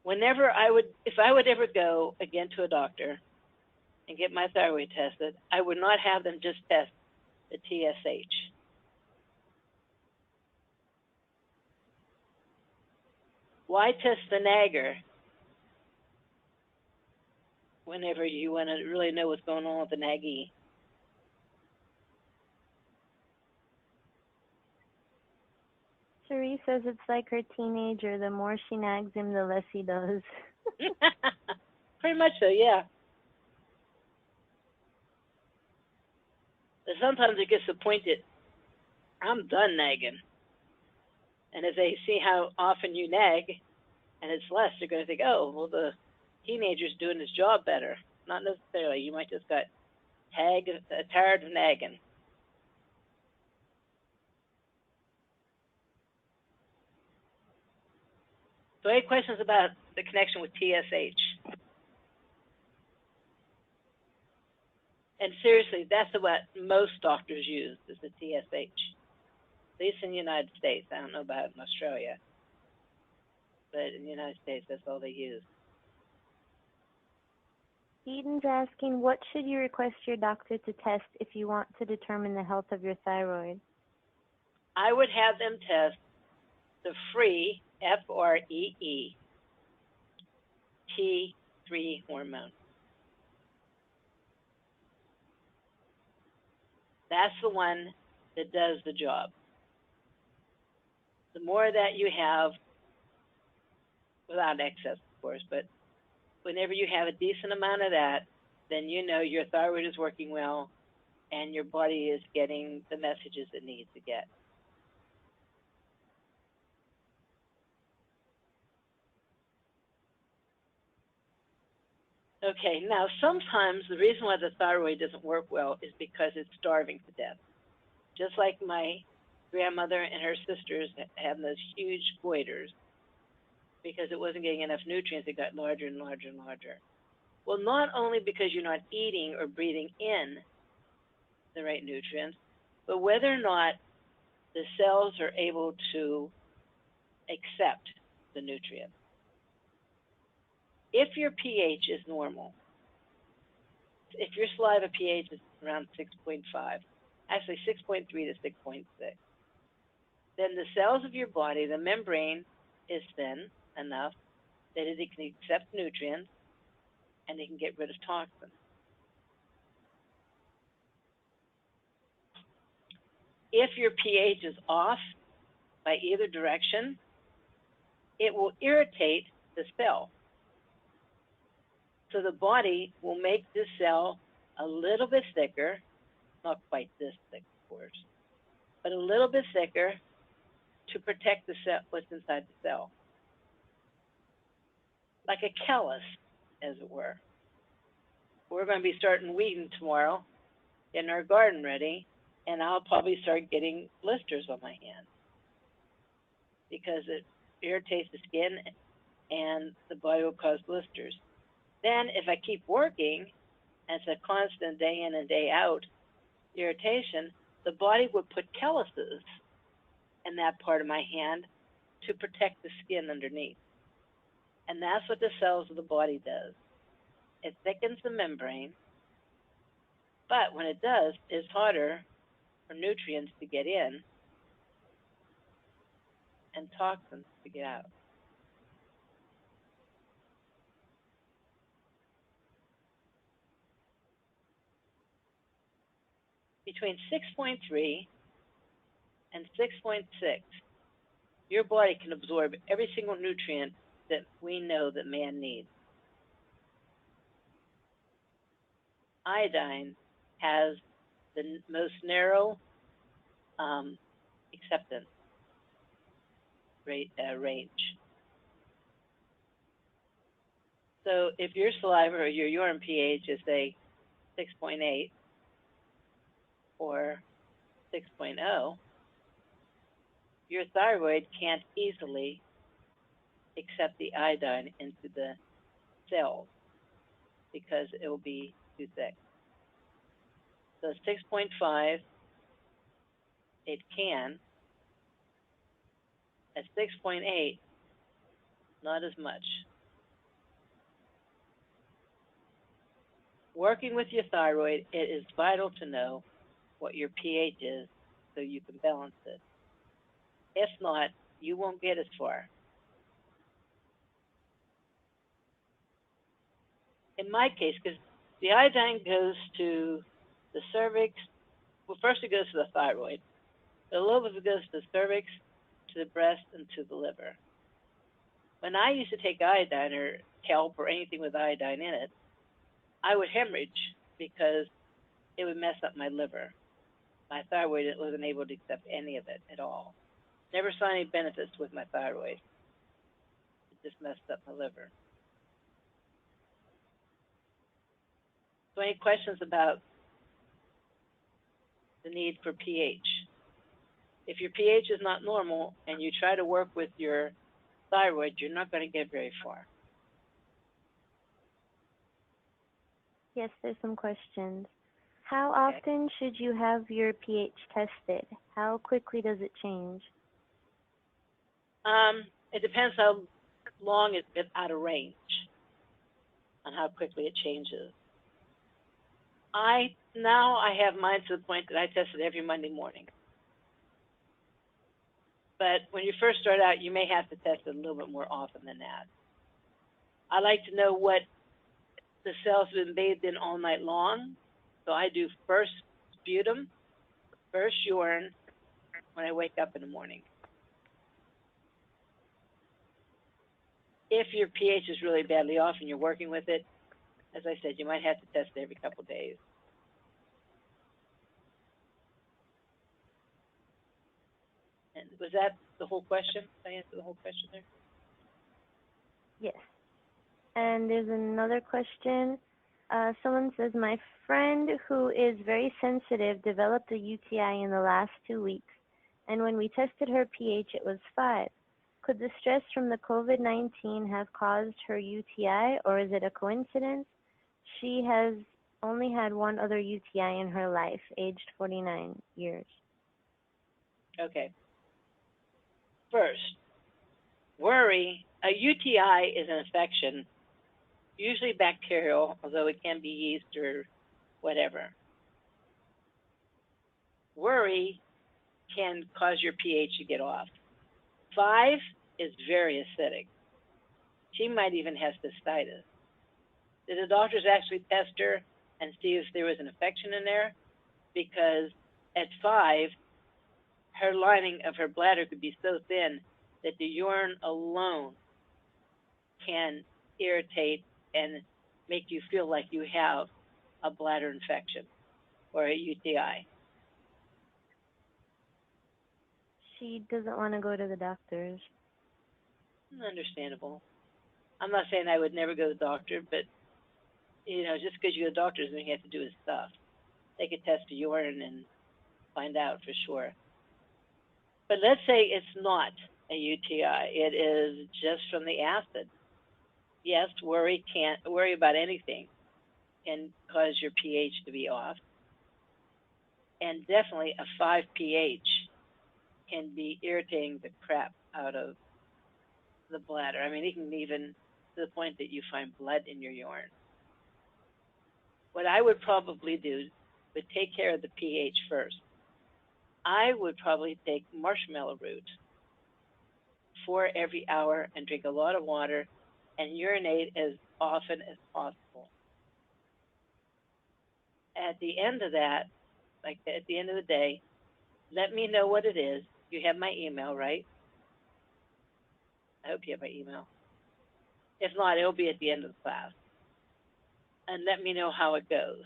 S1: If I would ever go again to a doctor and get my thyroid tested, I would not have them just test the TSH. Why test the nagger whenever you want to really know what's going on with the naggy?
S2: Cherie says it's like her teenager. The more she nags him, the less he does.
S1: Pretty much so, yeah. But sometimes it gets to the point that I'm done nagging. And if they see how often you nag and it's less, they're going to think, oh, well, the teenager's doing his job better. Not necessarily. You might just got tired of nagging. So any questions about the connection with TSH? And seriously, that's what most doctors use, is the TSH. At least in the United States. I don't know about in Australia. But in the United States, that's all they use.
S2: Eden's asking, what should you request your doctor to test if you want to determine the health of your thyroid?
S1: I would have them test the free, F-R-E-E, T3 hormone. That's the one that does the job. The more that you have, without excess, of course, but whenever you have a decent amount of that, then you know your thyroid is working well and your body is getting the messages it needs to get. Okay, now sometimes the reason why the thyroid doesn't work well is because it's starving to death. Just like my grandmother and her sisters had those huge goiters because it wasn't getting enough nutrients, it got larger and larger and larger. Well, not only because you're not eating or breathing in the right nutrients, but whether or not the cells are able to accept the nutrients. If your pH is normal, if your saliva pH is around 6.5, actually 6.3 to 6.6, then the cells of your body, the membrane is thin enough that it can accept nutrients and it can get rid of toxins. If your pH is off by either direction, it will irritate the cell. So the body will make this cell a little bit thicker, not quite this thick, of course, but a little bit thicker, to protect the cell, what's inside the cell, like a callus, as it were. We're going to be starting weeding tomorrow, getting our garden ready, and I'll probably start getting blisters on my hand because it irritates the skin and the body will cause blisters. Then if I keep working, and it's a constant day in and day out irritation, the body would put calluses in that part of my hand to protect the skin underneath. And that's what the cells of the body does. It thickens the membrane, but when it does, it's harder for nutrients to get in and toxins to get out. Between 6.3 and 6.6, your body can absorb every single nutrient that we know that man needs. Iodine has the most narrow acceptance range. So if your saliva or your urine pH is, say, 6.8 or 6.0, your thyroid can't easily accept the iodine into the cells because it will be too thick. So 6.5, it can. At 6.8, not as much. Working with your thyroid, it is vital to know what your pH is so you can balance it. If not, you won't get as far. In my case, because the iodine goes to the cervix, well, first it goes to the thyroid. The lobus goes to the cervix, to the breast, and to the liver. When I used to take iodine or kelp or anything with iodine in it, I would hemorrhage because it would mess up my liver. My thyroid wasn't able to accept any of it at all. Never saw any benefits with my thyroid. It just messed up my liver. So any questions about the need for pH? If your pH is not normal and you try to work with your thyroid, you're not going to get very far.
S2: Yes, there's some questions. How often should you have your pH tested? How quickly does it change?
S1: It depends how long it's been out of range and how quickly it changes. Now I have mine to the point that I test it every Monday morning. But when you first start out, you may have to test it a little bit more often than that. I like to know what the cells have been bathed in all night long. So I do first sputum, first urine when I wake up in the morning. If your pH is really badly off and you're working with it, as I said, you might have to test it every couple of days. And was that the whole question? Did I answer the whole question there?
S2: Yes. And there's another question. Someone says, my friend who is very sensitive developed a UTI in the last 2 weeks, and when we tested her pH, it was 5. Could the stress from the COVID-19 have caused her UTI, or is it a coincidence? She has only had one other UTI in her life, aged 49 years.
S1: Okay. First, worry. A UTI is an infection, usually bacterial, although it can be yeast or whatever. Worry can cause your pH to get off. 5 is very acidic. She might even have cystitis. Did the doctors actually test her and see if there was an infection in there? Because at 5, her lining of her bladder could be so thin that the urine alone can irritate and make you feel like you have a bladder infection or a UTI.
S2: She doesn't want to go to the doctors.
S1: Understandable. I'm not saying I would never go to the doctor, but just because you go to the doctor doesn't mean you have to do his stuff. They could test the urine and find out for sure. But let's say it's not a UTI. It is just from the acid. Yes, worry about anything can cause your pH to be off. And definitely a 5 pH can be irritating the crap out of the bladder. I mean, it can even to the point that you find blood in your urine. What I would probably do would take care of the pH first. I would probably take marshmallow root 4 every hour and drink a lot of water and urinate as often as possible. At the end of that, like at the end of the day, let me know what it is. You have my email, right? I hope you have my email. If not, it'll be at the end of the class. And let me know how it goes.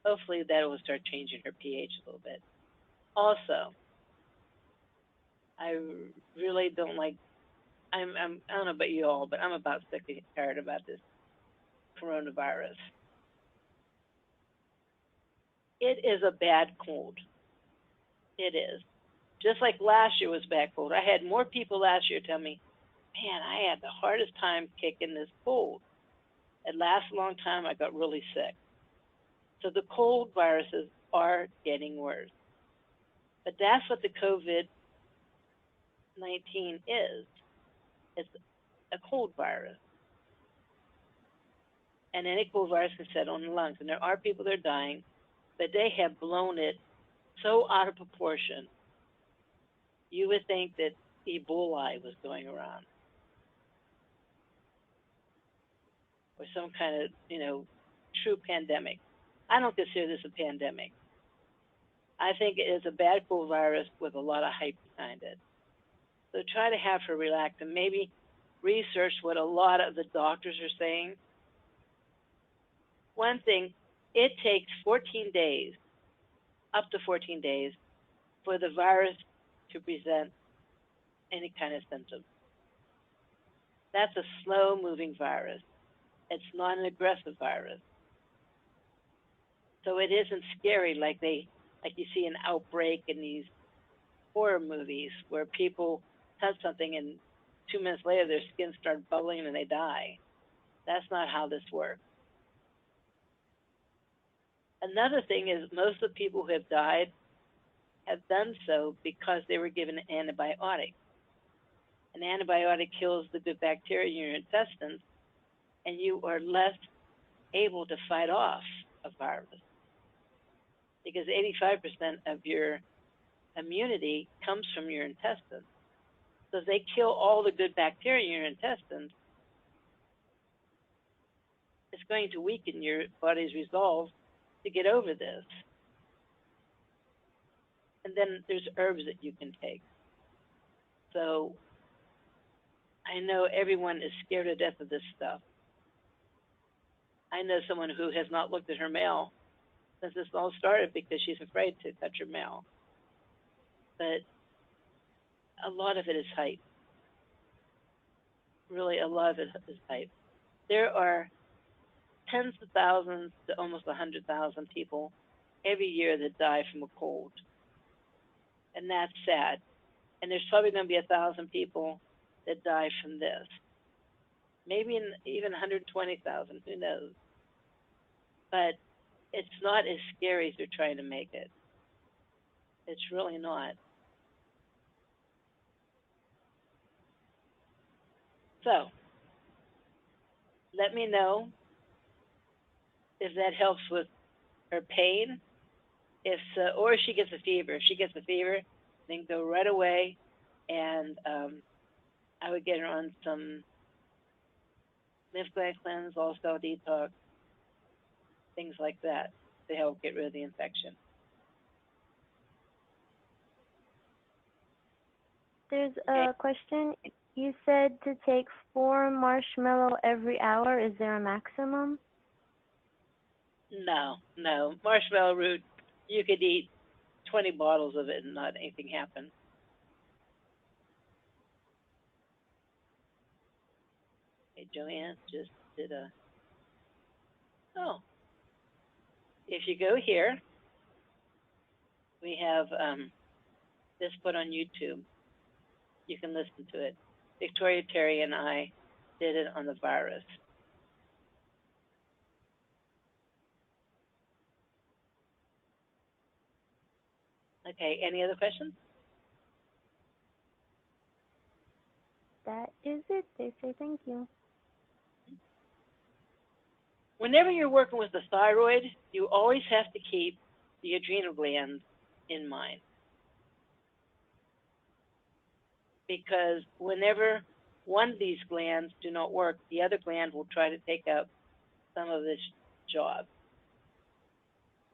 S1: Hopefully that will start changing her pH a little bit. Also, I really don't like, I don't know about you all, but I'm about sick and tired about this coronavirus. It is a bad cold. It is. Just like last year was bad cold. I had more people last year tell me, man, I had the hardest time kicking this cold. It lasted a long time. I got really sick. So the cold viruses are getting worse. But that's what the COVID-19 is. It's a cold virus. And any cold virus can settle in the lungs. And there are people that are dying, but they have blown it so out of proportion. You would think that Ebola was going around. Or some kind of, true pandemic. I don't consider this a pandemic. I think it is a bad cold virus with a lot of hype behind it. So try to have her relax and maybe research what a lot of the doctors are saying. One thing, it takes 14 days, up to 14 days, for the virus to present any kind of symptoms. That's a slow-moving virus. It's not an aggressive virus. So it isn't scary like you see an outbreak in these horror movies where people touch something and 2 minutes later their skin starts bubbling and they die. That's not how this works. Another thing is most of the people who have died have done so because they were given an antibiotic. An antibiotic kills the good bacteria in your intestines, and you are less able to fight off a virus. Because 85% of your immunity comes from your intestines. So if they kill all the good bacteria in your intestines, it's going to weaken your body's resolve to get over this. And then there's herbs that you can take. So I know everyone is scared to death of this stuff. I know someone who has not looked at her mail since this all started because she's afraid to touch her mail. But a lot of it is hype. Really, a lot of it is hype. There are tens of thousands to almost 100,000 people every year that die from a cold. And that's sad. And there's probably going to be 1,000 people that die from this. Maybe even 120,000, who knows? But it's not as scary as they're trying to make it. It's really not. So, let me know if that helps with her pain. Or if she gets a fever. If she gets a fever, then go right away, and I would get her on some lymph gland cleanse, all-cell detox, things like that to help get rid of the infection.
S2: There's a question. You said to take 4 marshmallow every hour. Is there a maximum?
S1: No. Marshmallow root, you could eat 20 bottles of it and not anything happen. Okay, Joanne just did a, oh, if you go here, we have this put on YouTube. You can listen to it. Victoria, Terry, and I did it on the virus. Okay, any other questions?
S2: That is it. They say thank you.
S1: Whenever you're working with the thyroid, you always have to keep the adrenal glands in mind. Because whenever one of these glands do not work, the other gland will try to take up some of this job.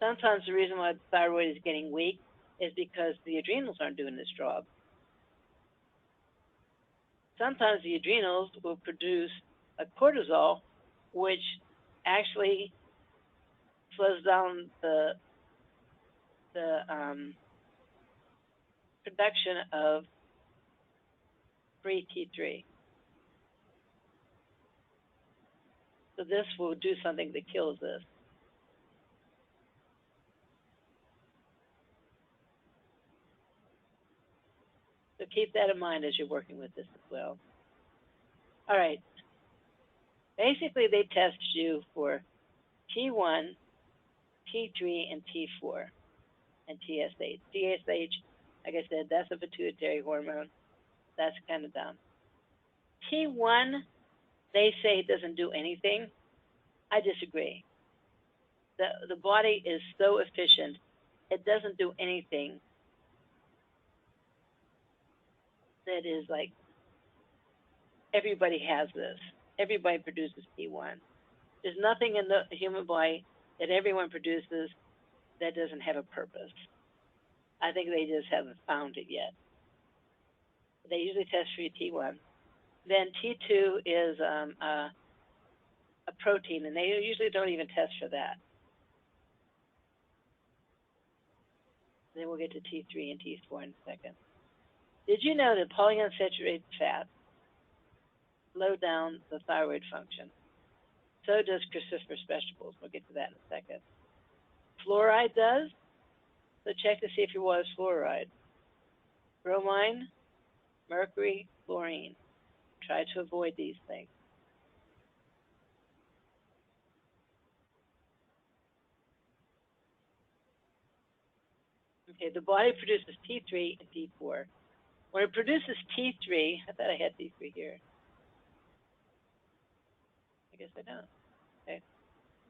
S1: Sometimes the reason why the thyroid is getting weak is because the adrenals aren't doing this job. Sometimes the adrenals will produce a cortisol, which actually slows down the production of free T3. So this will do something that kills this. So keep that in mind as you're working with this as well. All right. Basically, they test you for T1, T3, and T4, and TSH. TSH, like I said, that's a pituitary hormone. That's kind of dumb. T1, they say it doesn't do anything. I disagree. The body is so efficient, it doesn't do anything that is like, everybody has this. Everybody produces T1. There's nothing in the human body that everyone produces that doesn't have a purpose. I think they just haven't found it yet. They usually test for T1. Then T2 is a protein, and they usually don't even test for that. Then we'll get to T3 and T4 in a second. Did you know that polyunsaturated fats slow down the thyroid function? So does cruciferous vegetables. We'll get to that in a second. Fluoride does. So check to see if your water's fluoride. Bromine, mercury, fluorine. Try to avoid these things. Okay, the body produces T3 and T4. When it produces T3, I thought I had T3 here. I guess I don't. Okay.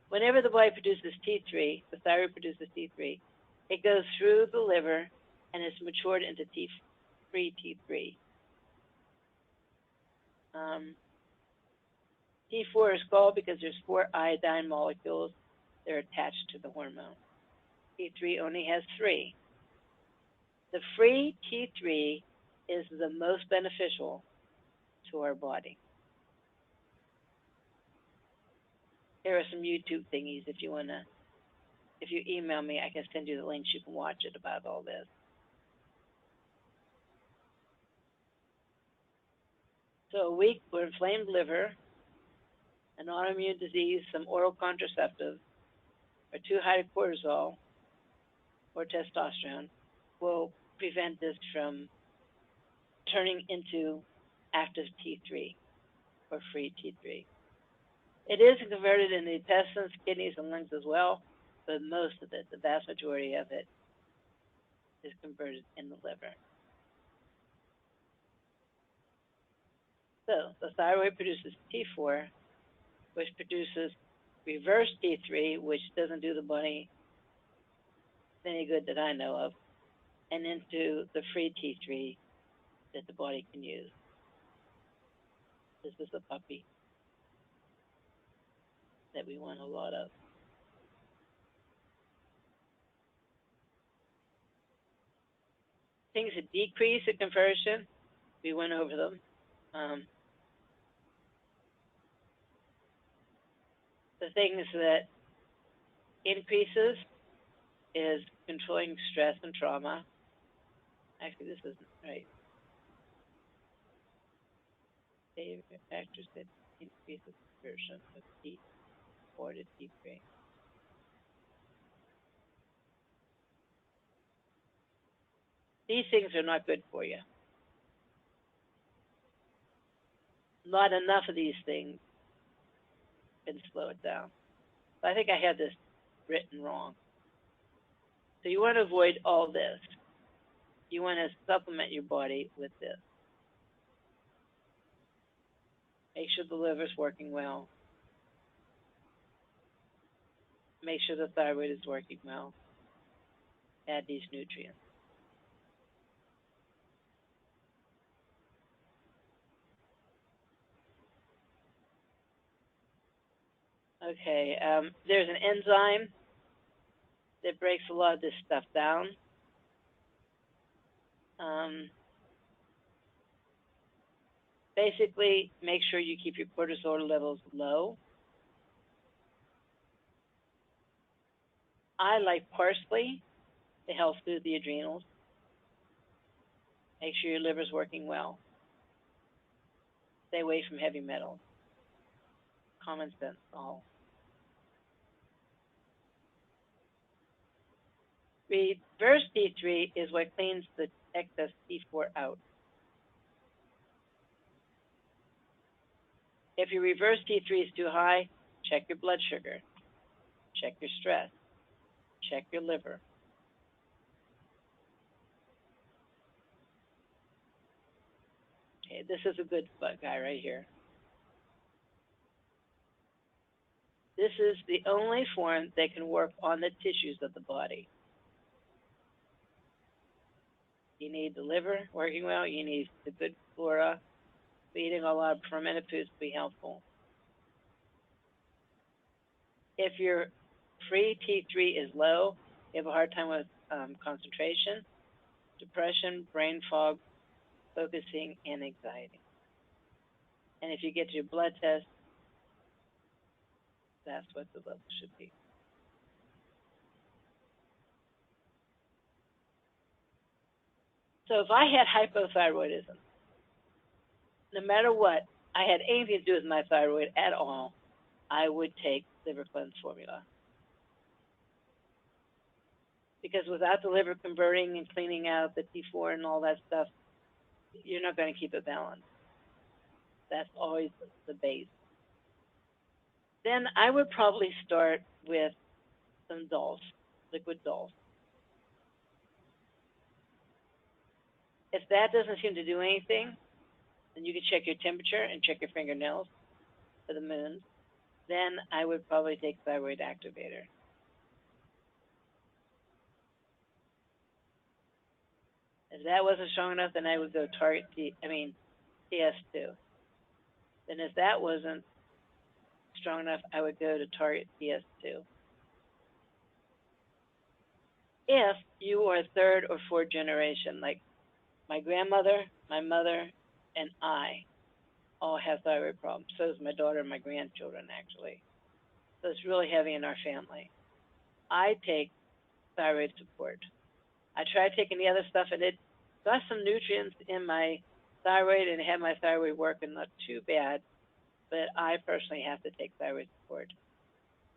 S1: Whenever the body produces T3, the thyroid produces T3, it goes through the liver and is matured into free T3. T4 is called because there's 4 iodine molecules that are attached to the hormone. T3 only has 3. The free T3 is the most beneficial to our body. Here are some YouTube thingies if you want to, if you email me, I can send you the links, you can watch it about all this. So a weak or inflamed liver, an autoimmune disease, some oral contraceptives, or too high cortisol or testosterone will prevent this from turning into active T3 or free T3. It is converted in the intestines, kidneys, and lungs as well, but most of it, the vast majority of it, is converted in the liver. So the thyroid produces T4, which produces reverse T3, which doesn't do the body any good that I know of, and into the free T3 that the body can use. This is a puppy that we want a lot of. Things that decrease the conversion, we went over them. The things that increases is controlling stress and trauma. Actually, this isn't right. Favorite factors that increase the conversion of T4 to T3. These things are not good for you. Not enough of these things can slow it down. So I think I had this written wrong. So you want to avoid all this. You want to supplement your body with this. Make sure the liver's working well. Make sure the thyroid is working well. Add these nutrients. Okay, there's an enzyme that breaks a lot of this stuff down. Basically, make sure you keep your cortisol levels low. I like parsley to help soothe the adrenals. Make sure your liver's working well. Stay away from heavy metals. Common sense, all. Reverse T3 is what cleans the excess T4 out. If your reverse T3 is too high, check your blood sugar, check your stress, check your liver. Okay, this is a good guy right here. This is the only form that can work on the tissues of the body. You need the liver working well, you need the good flora. Eating a lot of fermented foods will be helpful. If your free T3 is low, you have a hard time with concentration, depression, brain fog, focusing, and anxiety. And if you get to your blood test, that's what the level should be. So if I had hypothyroidism, no matter what, I had anything to do with my thyroid at all, I would take liver cleanse formula. Because without the liver converting and cleaning out the T4 and all that stuff, you're not going to keep it balanced. That's always the base. Then I would probably start with some Dulse, liquid Dulse. If that doesn't seem to do anything, then you can check your temperature and check your fingernails for the moons. Then I would probably take thyroid activator. If that wasn't strong enough, then I would go target TS2. Then if that wasn't strong enough, I would go to target TS2. If you are third or fourth generation, like my grandmother, my mother, and I all have thyroid problems. So does my daughter and my grandchildren, actually. So it's really heavy in our family. I take thyroid support. I tried taking the other stuff, and it got some nutrients in my thyroid and had my thyroid working not too bad, but I personally have to take thyroid support.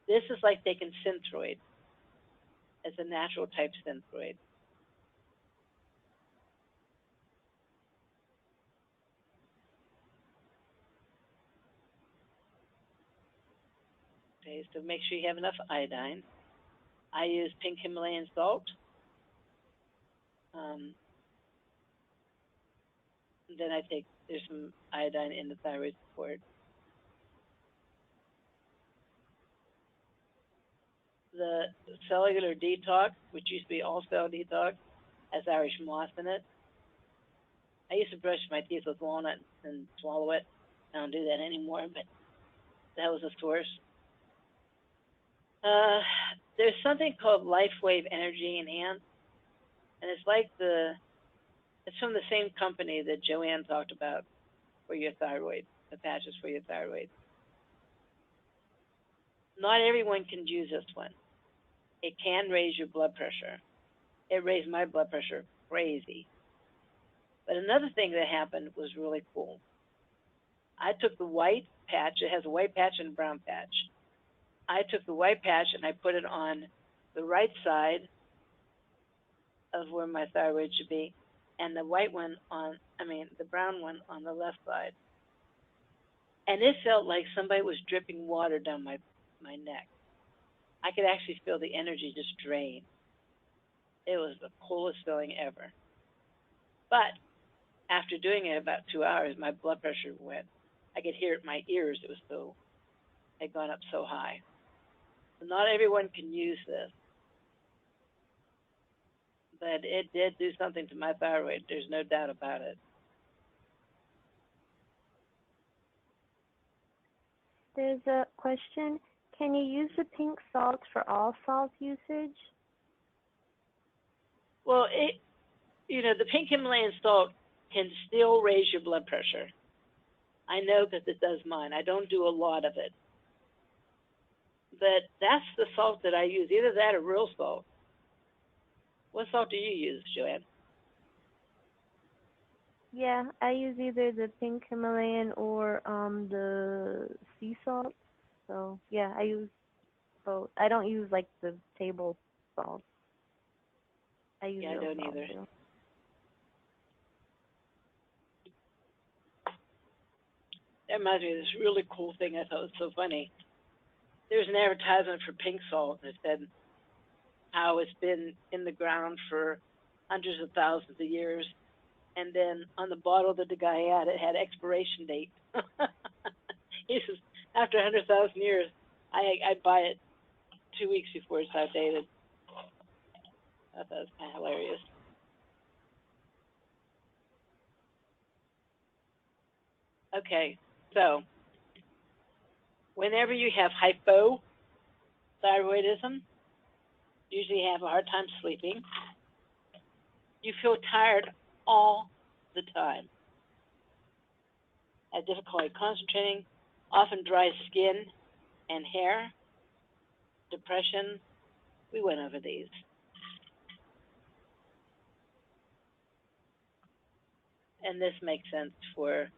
S1: This is like taking Synthroid. It's a natural type Synthroid. Okay, so make sure you have enough iodine. I use pink Himalayan salt. Then I take, there's some iodine in the thyroid support. The cellular detox, which used to be all cell detox, has Irish moss in it. I used to brush my teeth with walnut and swallow it. I don't do that anymore, but that was a source. There's something called LifeWave Energy Enhanced, and it's like it's from the same company that Joanne talked about for your thyroid, the patches for your thyroid. Not everyone can use this one. It can raise your blood pressure. It raised my blood pressure crazy. But another thing that happened was really cool. I took the white patch. It has a white patch and a brown patch. I took the white patch and I put it on the right side of where my thyroid should be, and the the brown one on the left side. And it felt like somebody was dripping water down my neck. I could actually feel the energy just drain. It was the coolest feeling ever. But after doing it about 2 hours, my blood pressure went. I could hear it in my ears. It had gone up so high. So not everyone can use this, but it did do something to my thyroid. There's no doubt about it.
S2: There's a question. Can you use the pink salt for all salt usage?
S1: Well, the pink Himalayan salt can still raise your blood pressure. I know because it does mine. I don't do a lot of it. But that's the salt that I use, either that or real salt. What salt do you use, Joanne?
S2: Yeah, I use either the pink Himalayan or the sea salt. So yeah, I use both. I don't use like the table salt. I use real
S1: don't
S2: salt
S1: either.
S2: too.
S1: That reminds me of this really cool thing I thought was so funny. There's an advertisement for pink salt that said how it's been in the ground for hundreds of thousands of years. And then on the bottle that the guy had, it had expiration date. He says, after 100,000 years, I'd buy it 2 weeks before it's outdated. I thought that was kind of hilarious. Okay, so whenever you have hypothyroidism, you usually have a hard time sleeping. You feel tired all the time. Have difficulty concentrating, often dry skin and hair, depression. We went over these. And this makes sense for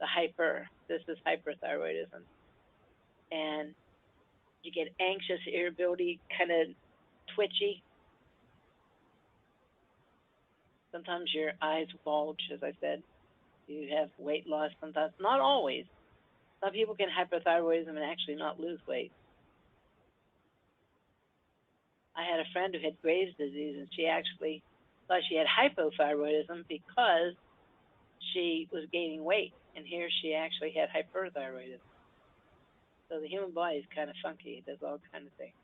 S1: the this is hyperthyroidism. And you get anxious, irritability, kind of twitchy. Sometimes your eyes bulge, as I said. You have weight loss sometimes, not always. Some people can hyperthyroidism and actually not lose weight. I had a friend who had Graves' disease, and she actually thought she had hypothyroidism because she was gaining weight, and here she actually had hyperthyroidism. So the human body is kind of funky. It does all kinds of things.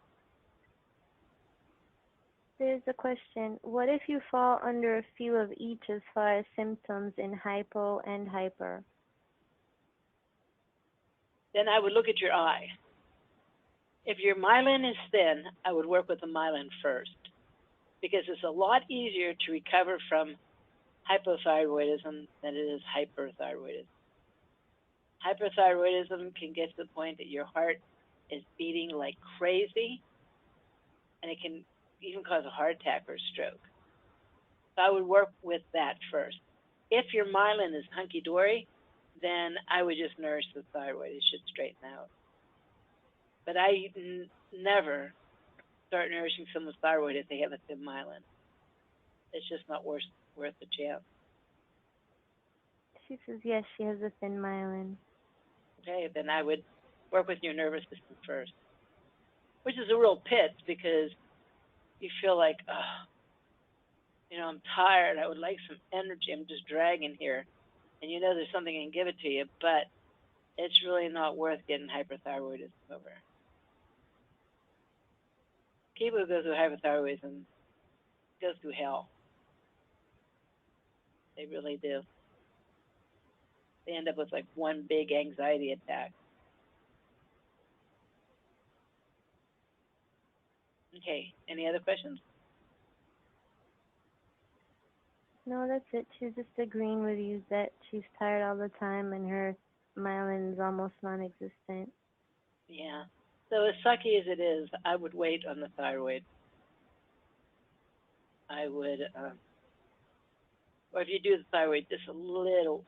S2: There's a question. What if you fall under a few of each as far as symptoms in hypo and hyper?
S1: Then I would look at your eye. If your myelin is thin, I would work with the myelin first, because it's a lot easier to recover from hypothyroidism than it is hyperthyroidism. Hyperthyroidism can get to the point that your heart is beating like crazy, and it can even cause a heart attack or a stroke. So I would work with that first. If your myelin is hunky-dory, then I would just nourish the thyroid. It should straighten out. But I never start nourishing someone's thyroid if they have a thin myelin. It's just not worth the chance.
S2: She says yes, she has a thin myelin.
S1: Okay, then I would work with your nervous system first, which is a real pit because you feel like, I'm tired. I would like some energy. I'm just dragging here. And you know there's something that can give it to you, but it's really not worth getting hyperthyroidism over. People who go through hyperthyroidism go through hell. They really do. They end up with like one big anxiety attack. Okay, any other questions?
S2: No, that's it. She's just agreeing with you that she's tired all the time and her myelin is almost non-existent.
S1: Yeah. So as sucky as it is, I would wait on the thyroid. I would, or if you do the thyroid, just a little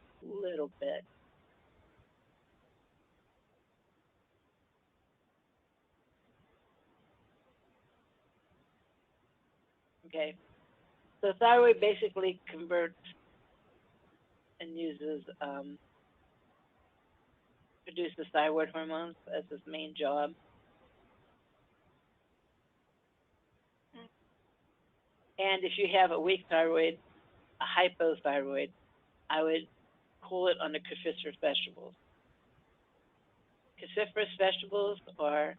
S1: bit. Okay. So thyroid basically converts and uses, produces thyroid hormones as its main job. And if you have a weak thyroid, a hypothyroid, I would cool it on the cruciferous vegetables. Cruciferous vegetables are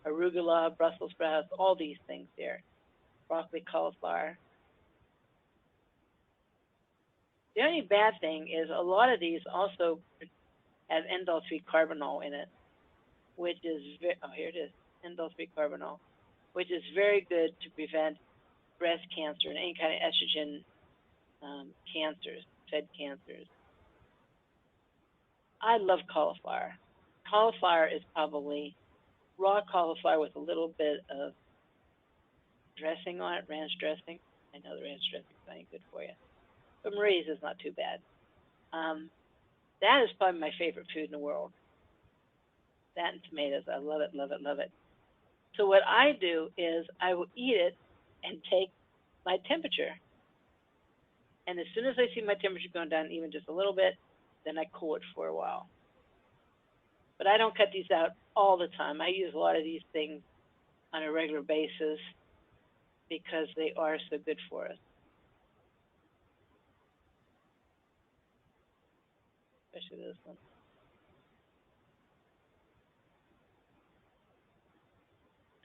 S1: arugula, Brussels sprouts, all these things there. Broccoli, cauliflower. The only bad thing is a lot of these also have indole-3 carbinol in it, which is, oh, here it is, indole-3 carbinol, which is very good to prevent breast cancer and any kind of estrogen cancers, fed cancers. I love cauliflower. Cauliflower is probably raw cauliflower with a little bit of dressing on it, ranch dressing. I know the ranch dressing is not good for you, but Marie's is not too bad. That is probably my favorite food in the world. That and tomatoes. I love it, love it, love it. So what I do is I will eat it and take my temperature. And as soon as I see my temperature going down even just a little bit, then I cool it for a while. But I don't cut these out all the time. I use a lot of these things on a regular basis because they are so good for us. Especially this one.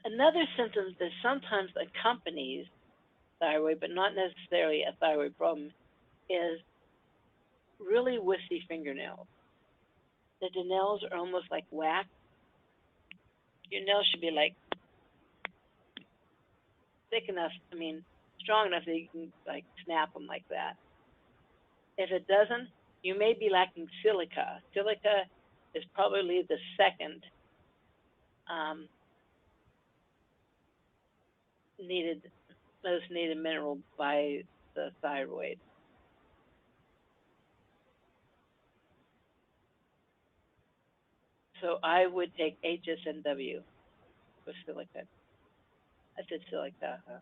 S1: Another symptom that sometimes accompanies thyroid, but not necessarily a thyroid problem, is really wispy fingernails. That the nails are almost like wax. Your nails should be like thick enough, strong enough that you can like snap them like that. If it doesn't, you may be lacking silica. Silica is probably the second most needed mineral by the thyroid. So I would take HSNW with silica. I said silica, huh?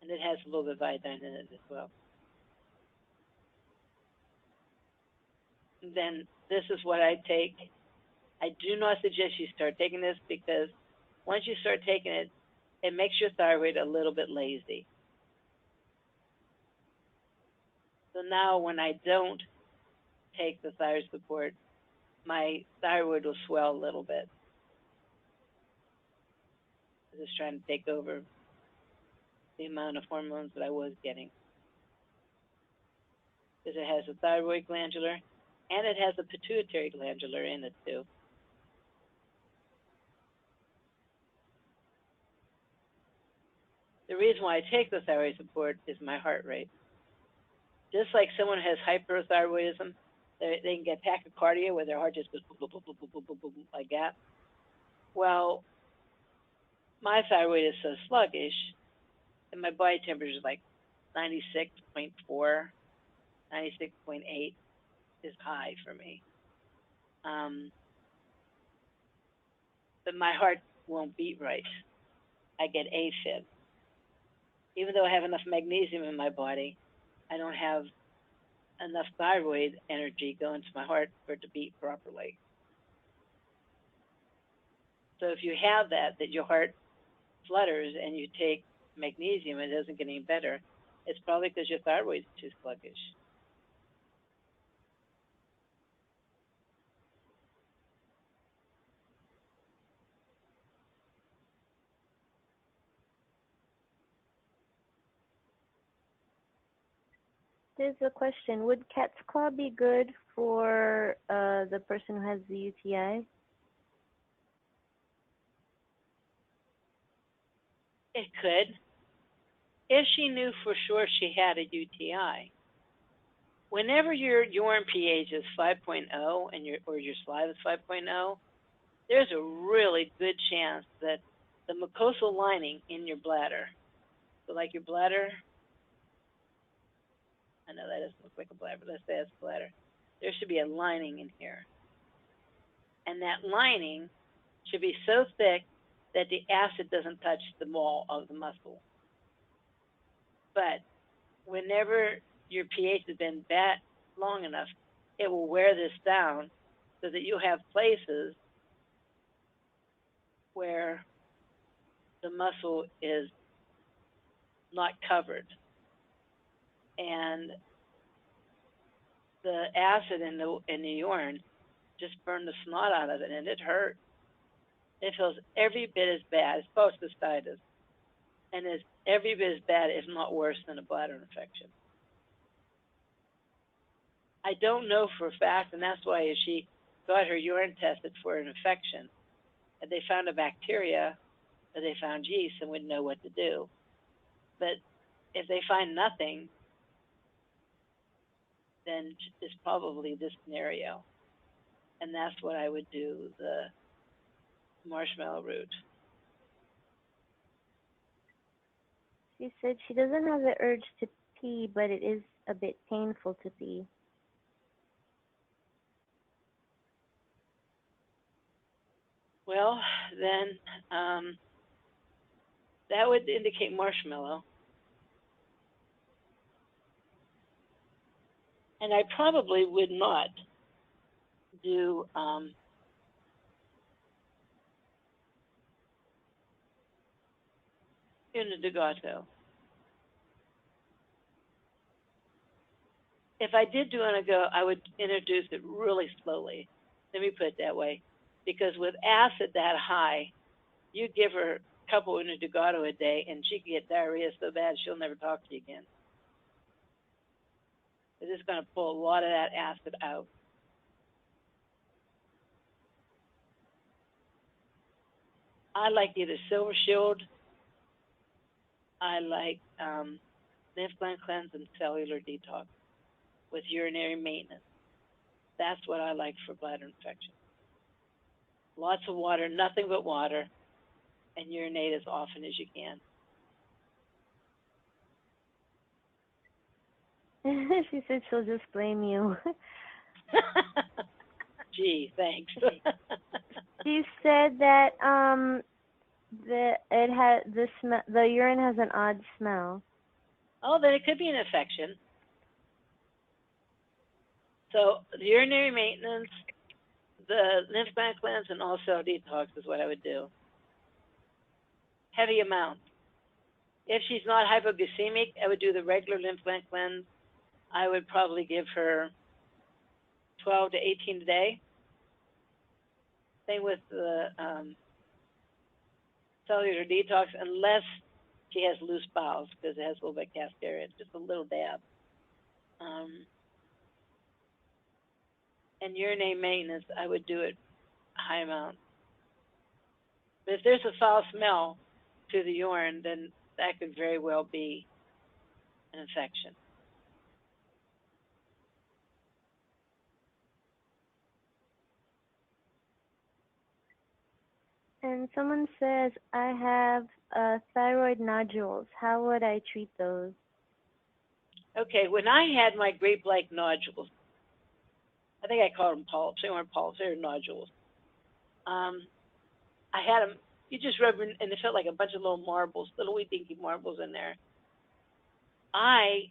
S1: And it has a little bit of iodine in it as well. And then this is what I take. I do not suggest you start taking this because once you start taking it, it makes your thyroid a little bit lazy. So now when I don't take the thyroid support, my thyroid will swell a little bit. I'm just trying to take over the amount of hormones that I was getting. Because it has a thyroid glandular and it has a pituitary glandular in it too. The reason why I take the thyroid support is my heart rate. Just like someone who has hyperthyroidism, they can get tachycardia where their heart just goes boom, boom, boom, boom, boom, boom, boom, like that. Well, my thyroid is so sluggish, and my body temperature is like 96.4, 96.8 is high for me. But my heart won't beat right. I get AFib. Even though I have enough magnesium in my body, I don't have enough thyroid energy going to my heart for it to beat properly. So if you have that your heart flutters and you take magnesium and it doesn't get any better, it's probably because your thyroid is too sluggish.
S2: There's a question. Would cat's claw be good for the person who has the UTI?
S1: It could. If she knew for sure she had a UTI. Whenever your urine pH is 5.0 and your saliva is 5.0, there's a really good chance that the mucosal lining in your bladder, so like your bladder, I know that doesn't look like a bladder, but let's say it's a bladder. There should be a lining in here. And that lining should be so thick that the acid doesn't touch the wall of the muscle. But whenever your pH has been bad long enough, it will wear this down so that you have places where the muscle is not covered. And the acid in the urine just burned the snot out of it, and it hurt. It feels every bit as bad as post-cystitis, and is every bit as bad, if not worse, than a bladder infection. I don't know for a fact, and that's why if she got her urine tested for an infection, and they found a bacteria, or they found yeast, and wouldn't know what to do. But if they find nothing, then it's probably this scenario. And that's what I would do, the marshmallow root.
S2: She said she doesn't have the urge to pee, but it is a bit painful to pee.
S1: Well, then that would indicate marshmallow. And I probably would not do unidigato. If I did do unidigato, I would introduce it really slowly. Let me put it that way. Because with acid that high, you give her a couple unidigato a day, and she can get diarrhea so bad she'll never talk to you again. It's just going to pull a lot of that acid out. I like either Silver Shield, I like lymph gland cleanse and cellular detox with urinary maintenance. That's what I like for bladder infection. Lots of water, nothing but water, and urinate as often as you can.
S2: She said she'll just blame you.
S1: Gee, thanks.
S2: She said that the urine has an odd smell.
S1: Oh, then it could be an infection. So the urinary maintenance, the lymph gland cleanse, and also detox is what I would do. Heavy amounts. If she's not hypoglycemic, I would do the regular lymph gland cleanse. I would probably give her 12 to 18 a day. Same with the cellular detox, unless she has loose bowels, because it has a little bit of cascaria, just a little dab. And urinary maintenance, I would do it a high amount. But if there's a foul smell to the urine, then that could very well be an infection.
S2: And someone says, I have thyroid nodules. How would I treat those?
S1: Okay, when I had my grape-like nodules, I think I called them polyps. They weren't polyps, they were nodules. I had them, you just rub them, and it felt like a bunch of little marbles, little wee dinky marbles in there. I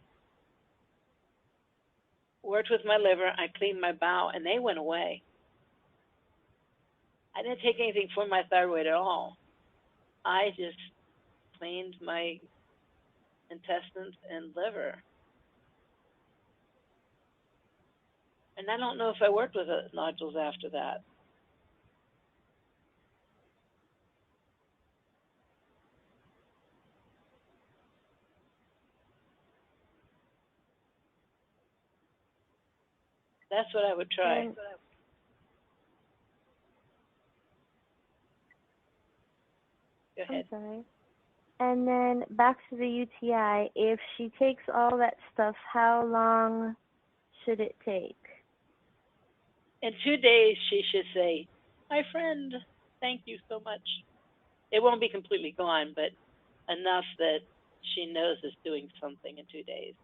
S1: worked with my liver, I cleaned my bowel, and they went away. I didn't take anything for my thyroid at all. I just cleaned my intestines and liver. And I don't know if I worked with nodules after that. That's what I would try. Go ahead.
S2: I'm sorry. And then back to the UTI, if she takes all that stuff, how long should it take?
S1: In 2 days, she should say, my friend, thank you so much. It won't be completely gone, but enough that she knows it's doing something in 2 days.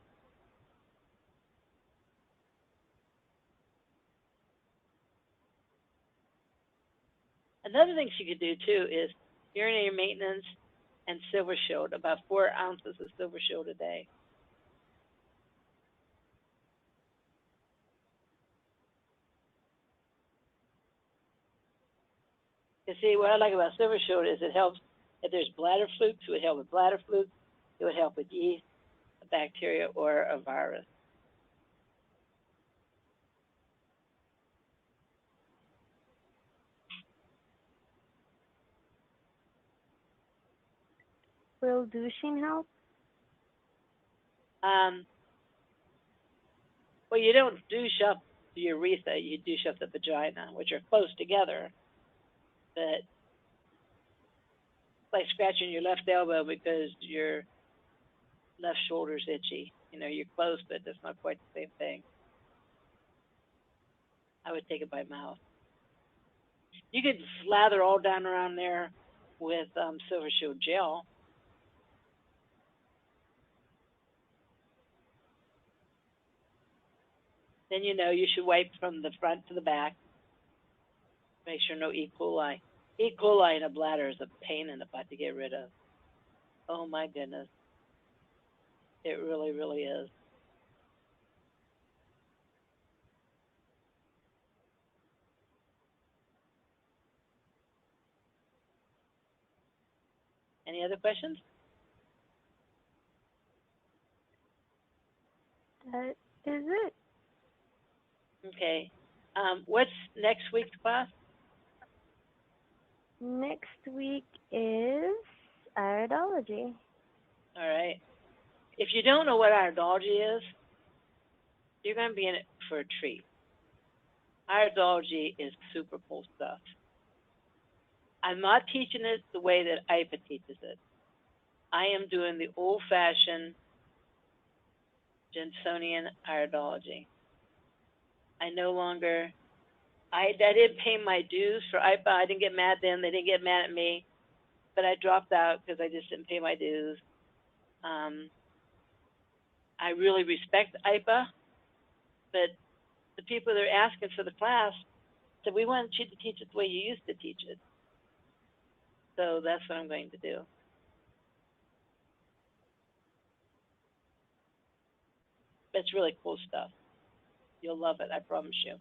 S1: Another thing she could do, too, is urinary maintenance, and silver shield, about 4 ounces of silver shield a day. You see, what I like about silver shield is it helps if there's bladder flukes. It would help with bladder flukes. It would help with yeast, a bacteria, or a virus.
S2: Will douching help?
S1: Well, you don't douche up the urethra, you douche up the vagina, which are close together. But it's like scratching your left elbow because your left shoulder's itchy. You know, you're close, but it's not quite the same thing. I would take it by mouth. You could slather all down around there with Silver Shield gel. Then you know you should wipe from the front to the back. Make sure no E. coli. E. coli in a bladder is a pain in the butt to get rid of. Oh my goodness. It really, really is. Any other questions?
S2: That is it.
S1: Okay. What's next week's class?
S2: Next week is iridology.
S1: All right. If you don't know what iridology is, you're going to be in it for a treat. Iridology is super cool stuff. I'm not teaching it the way that IPA teaches it. I am doing the old-fashioned Jensonian iridology. I no longer, I didn't pay my dues for IPA. I didn't get mad then. They didn't get mad at me. But I dropped out because I just didn't pay my dues. I really respect IPA, but the people that are asking for the class said, we want you to teach it the way you used to teach it. So that's what I'm going to do. It's really cool stuff. You'll love it, I promise you.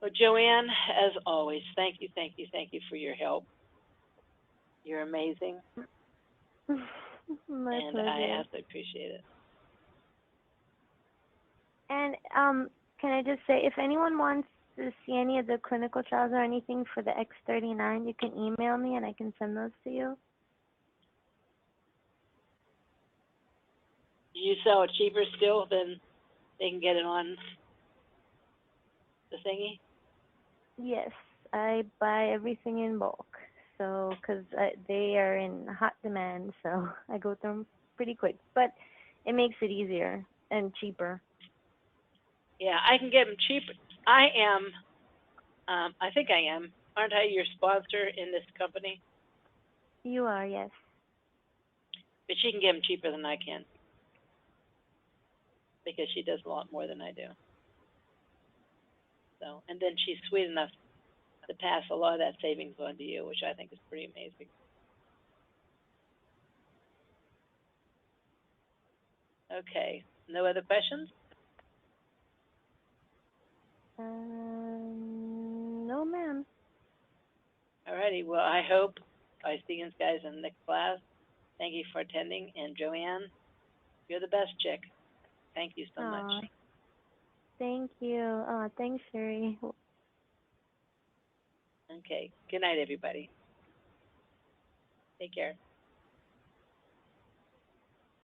S1: Well, Joanne, as always, thank you for your help. You're amazing.
S2: My
S1: and
S2: pleasure.
S1: I absolutely appreciate it.
S2: And can I just say, if anyone wants to see any of the clinical trials or anything for the X39, you can email me and I can send those to you.
S1: Do you sell it cheaper still than they can get it on the thingy?
S2: Yes, I buy everything in bulk. So, because they are in hot demand, so I go through them pretty quick. But it makes it easier and cheaper.
S1: Yeah, I can get them cheaper. I think I am. Aren't I your sponsor in this company?
S2: You are, yes.
S1: But she can get them cheaper than I can, because she does a lot more than I do. So, and then she's sweet enough to pass a lot of that savings on to you, which I think is pretty amazing. Okay, no other questions?
S2: No, ma'am.
S1: Alrighty, well, I hope I see you guys in the next class. Thank you for attending, and Joanne, you're the best chick. Thank you so much.
S2: Thank you. Thanks, Sherry.
S1: Okay, good night, everybody. Take care.